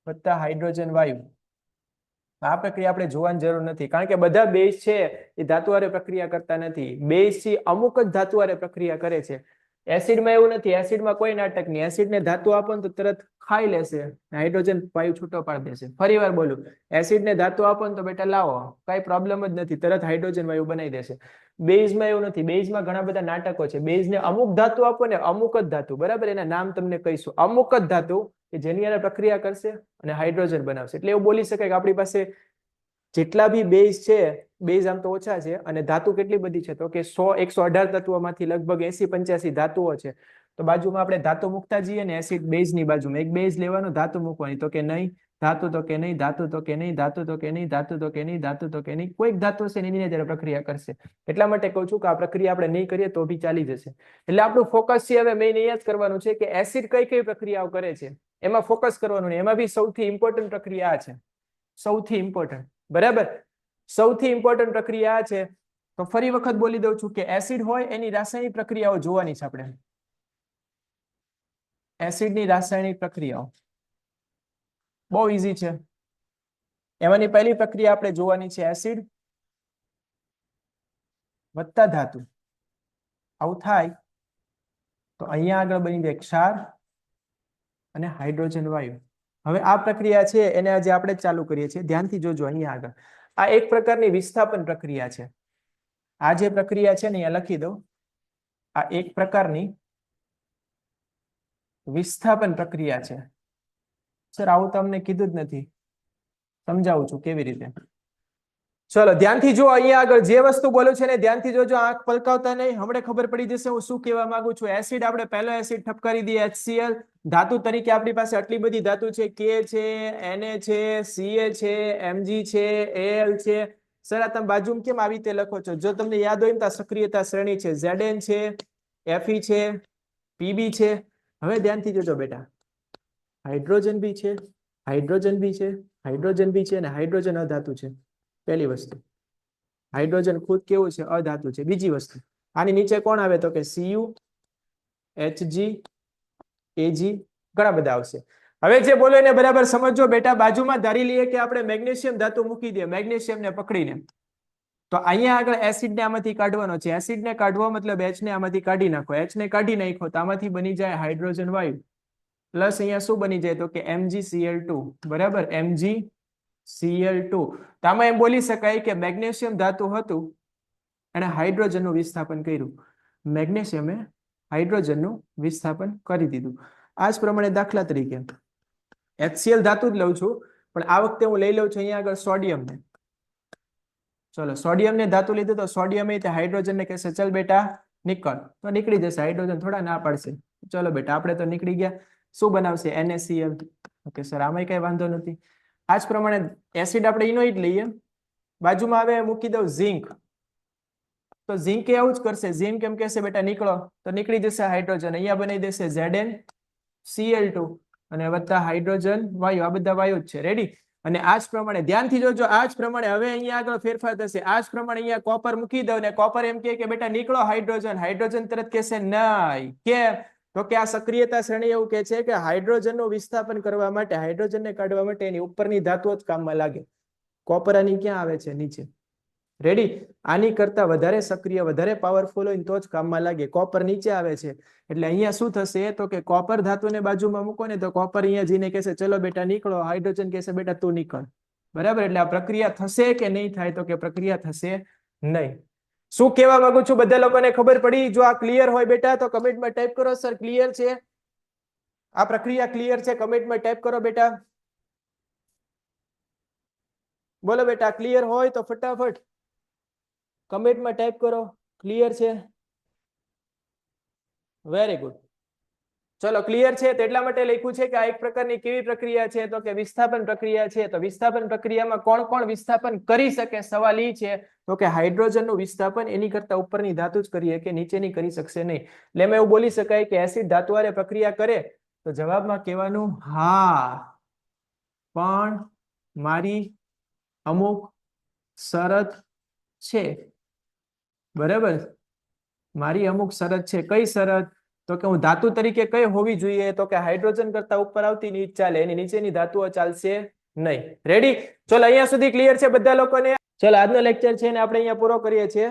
વત્તા હાઇડ્રોજન વાયુ. આ પ્રક્રિયા આપણે જોવાની જરૂર નથી, કારણ કે બધા બેઝ છે એ ધાતુ હારે પ્રક્રિયા કરતા નથી. બેઝ છે અમુક જ ધાતુ હારે પ્રક્રિયા કરે છે. એસિડમાં એવું નથી. એસિડમાં કોઈ નાટક નહીં. એસિડને ધાતુ આપો ને તો તરત ખાઈ લેશે, હાઇડ્રોજન વાયુ છૂટો પાડી દેશે. ફરી વાર બોલું, એસિડને ધાતુ આપો ને તો બેટા લાવો, કઈ પ્રોબ્લેમ જ નથી, તરત હાઇડ્રોજન વાયુ બનાવી દેશે. બેઝમાં એવું નથી. બેઝમાં ઘણા બધા નાટકો છે. બેઝને અમુક ધાતુ આપો ને, અમુક જ ધાતુ, બરાબર, એના નામ તમને કહીશું. અમુક જ ધાતુ કે જેની હારે પ્રક્રિયા કરશે અને હાઇડ્રોજન બનાવશે. એટલે એવું બોલી શકાય કે આપણી પાસે જેટલા બી બેઝ છે, બેઝ આમ તો ઓછા છે, અને ધાતુ કેટલી બધી છે તો કે 118 તત્વોમાંથી લગભગ 80-85 ધાતુઓ છે. તો બાજુમાં આપણે ધાતુ મૂકતા જઈએ ને, એસિડ બેઝની બાજુમાં એક બેઝ લેવાનો, ધાતુ મૂકવાની. તો કે નહીં, ધાતુ તો કે નહીં, ધાતુ તો કે નહીં, ધાતુ તો કે નહીં, ધાતુ તો કે નહીં, ધાતુ તો કે નહીં. કોઈક ધાતુ હશે એની જ્યારે પ્રક્રિયા કરશે. એટલા માટે કહું છું કે આ પ્રક્રિયા આપણે નહીં કરીએ તો બી ચાલી જશે. એટલે આપણું ફોકસ છે હવે મેઇન અહીંયા જ કરવાનું છે કે એસિડ કઈ કઈ પ્રક્રિયાઓ કરે છે એમાં ફોકસ કરવાનું. એમાં બી સૌથી ઇમ્પોર્ટન્ટ પ્રક્રિયા છે, સૌથી ઇમ્પોર્ટન્ટ. બરાબર, સૌથી ઇમ્પોર્ટન્ટ પ્રક્રિયા છે. તો ફરી વખત બોલી દઉં છું કે એસિડ હોય એની રાસાયણિક પ્રક્રિયાઓ જોવાની છે આપણે. એસિડની રાસાયણિક પ્રક્રિયાઓ બહુ ઈઝી છે. એમાંની પહેલી પ્રક્રિયા આપણે જોવાની છે એસિડ વત્તા ધાતુ. આવું થાય તો અહીંયા આગળ બની જાય ક્ષાર અને હાઇડ્રોજન વાયુ. હવે આ પ્રક્રિયા છે એને આજે આપણે જ ચાલુ કરીએ છીએ. ધ્યાનથી જોજો અહીંયા આગળ. આ એક પ્રકારની વિસ્થાપન પ્રક્રિયા છે. આ જે પ્રક્રિયા છે ને અહીંયા લખી દો. આ એક પ્રકારની વિસ્થાપન પ્રક્રિયા છે. સર આવું તમને કીધું જ નથી, સમજાવું છું કેવી રીતે. ચલો ધ્યાનથી જો, અહીંયા આગળ જે વસ્તુ બોલું છે ને ધ્યાનથી જોજો, આંખ પલકાવતા નહીં. હમણાં ખબર પડી જશે હું શું કહેવા માંગુ છું. એસિડ આપણે પહેલો એસિડ ઠપકારી દઈએ HCl. ધાતુ તરીકે આપણી પાસે આટલી બધી ધાતુ છે, K છે, Na છે, Ca છે, Mg છે, Al છે. સર આ તમે બાજુમાં કેમ આવી રીતે લખો છો? જો તમને યાદ હોય ને તો સક્રિયતા શ્રેણી છે, Zn છે, Fe છે, Pb છે. હવે ધ્યાનથી જોજો બેટા, હાઇડ્રોજન બી છે, હાઇડ્રોજન બી છે, હાઇડ્રોજન બી છે, અને હાઇડ્રોજન અધાતુ છે. પહેલી વસ્તુ, હાઇડ્રોજન ખુદ કેવું છે? અધાતુ છે. બીજી વસ્તુ, આની નીચે કોણ આવે તો કે Cu, Hg, Ag, ઘણા બધા આવશે. હવે જે બોલો એને બરાબર સમજો બેટા. બાજુમાં ધારી લઈએ કે આપણે મેગ્નેશિયમ ધાતુ મૂકી દઈએ, મેગ્નેશિયમને પકડીને. તો અહીંયા આગળ એસિડને આમાંથી કાઢવાનો છે. એસિડને કાઢવો મતલબ H ને આમાંથી કાઢી નાખો. H ને કાઢી નાખો તો આમાંથી બની જાય હાઇડ્રોજન વાયુ. પ્લસ અહીંયા શું બની જાય તો કે MgCl2. બરાબર, MgCl2. તો આમાં એમ બોલી શકાય કે મેગ્નેશિયમ ધાતુ હતું અને હાઇડ્રોજનનું વિસ્થાપન કર્યું. મેગ્નેશિયમે હાઇડ્રોજનનું વિસ્થાપન કરી દીધું. આ જ પ્રમાણે દાખલા તરીકે HCl ધાતુ જ લઉં છું, પણ આ વખતે હું લઈ લઉં છું અહીંયા આગળ સોડિયમને. ચલો સોડિયમને ધાતુ લીધું તો સોડિયમ એ હાઇડ્રોજનને કહેશે ચલ બેટા નીકળ, તો નીકળી જશે. હાઇડ્રોજન થોડા ના પાડશે. ચલો બેટા આપણે તો નીકળી ગયા. શું બનાવશે? NaCl. ઓકે સર, આમાં કઈ વાંધો નથી. આ જ પ્રમાણે એસિડ આપણે એનો જ લઈએ. બાજુમાં હવે મૂકી દઉં ઝિંક. તો ઝિંક એ આવું જ કરશે. ઝિંક એમ કહેશે બેટા નીકળો, તો નીકળી જશે હાઇડ્રોજન. અહીંયા બનાવી દેશે ZnCl2 અને વત્તા હાઇડ્રોજન વાયુ. આ બધા વાયુ જ છે. રેડી? અને આ જ પ્રમાણે ધ્યાનથી જોજો. આ જ પ્રમાણે હવે અહીંયા આગળ ફેરફાર થશે. આ જ પ્રમાણે અહીંયા કોપર મૂકી દઉં ને કોપર એમ કે બેટા નીકળો હાઇડ્રોજન. હાઇડ્રોજન તરત કહેશે નહીં. કેમ? તો કે આ સક્રિયતા શ્રેણી એવું કહે છે કે હાઇડ્રોજનનું વિસ્થાપન કરવા માટે, હાઇડ્રોજનને કાઢવા માટે એની ઉપરની ધાતુઓ જ કામમાં લાગે. કોપર આની ક્યાં આવે છે? નીચે. રેડી? આની કરતા વધારે સક્રિય વધારે પાવરફુલ હોય ને તો જ કામમાં લાગે. કોપર નીચે આવે છે એટલે અહીંયા શું થશે તો કે કોપર ધાતુને બાજુમાં મૂકો ને તો કોપર અહીંયા જઈને કહેશે ચલો બેટા નીકળો, હાઇડ્રોજન કહેશે બેટા તું નીકળ. બરાબર? એટલે આ પ્રક્રિયા થશે કે નહીં થાય તો કે પ્રક્રિયા થશે નહીં. શું કહેવા માંગુ છું બધા લોકોને ખબર પડી? જો આ ક્લિયર હોય બેટા તો કમેન્ટમાં ટાઈપ કરો સર ક્લિયર છે. આ પ્રક્રિયા ક્લિયર છે કમેન્ટમાં ટાઈપ કરો બેટા. બોલો બેટા ક્લિયર હોય તો ફટાફટ કમેન્ટમાં ટાઈપ કરો ક્લિયર છે. Very good. ચલો ક્લિયર છે તો એટલા માટે લખ્યું છે કે આ એક પ્રકારની કેવી પ્રક્રિયા છે તો કે વિસ્થાપન પ્રક્રિયા છે. તો વિસ્થાપન પ્રક્રિયામાં કોણ કોણ વિસ્થાપન કરી શકે? સવાલ ઈ છે તો કે હાઇડ્રોજનનું વિસ્થાપન એની કરતા ઉપરની ધાતુ જ કરી શકે, નીચેની કરી શકશે નહીં. એટલે એમાં એવું બોલી શકાય કે એસિડ ધાતુ હારે પ્રક્રિયા કરે તો જવાબમાં કહેવાનું હા, પણ મારી અમુક શરત છે. બરાબર? મારી અમુક શરત છે. કઈ શરત? તો કે હું ધાતુ તરીકે કઈ હોવી જોઈએ તો કે હાઇડ્રોજન કરતા ઉપર આવતી નહીં ચાલે, એની નીચેની ધાતુઓ ચાલશે નહીં. રેડી? ચલો અહીંયા સુધી ક્લિયર છે બધા લોકોને? ચલો આજનો લેક્ચર છે ને આપણે અહીંયા પૂરો કરીએ છીએ.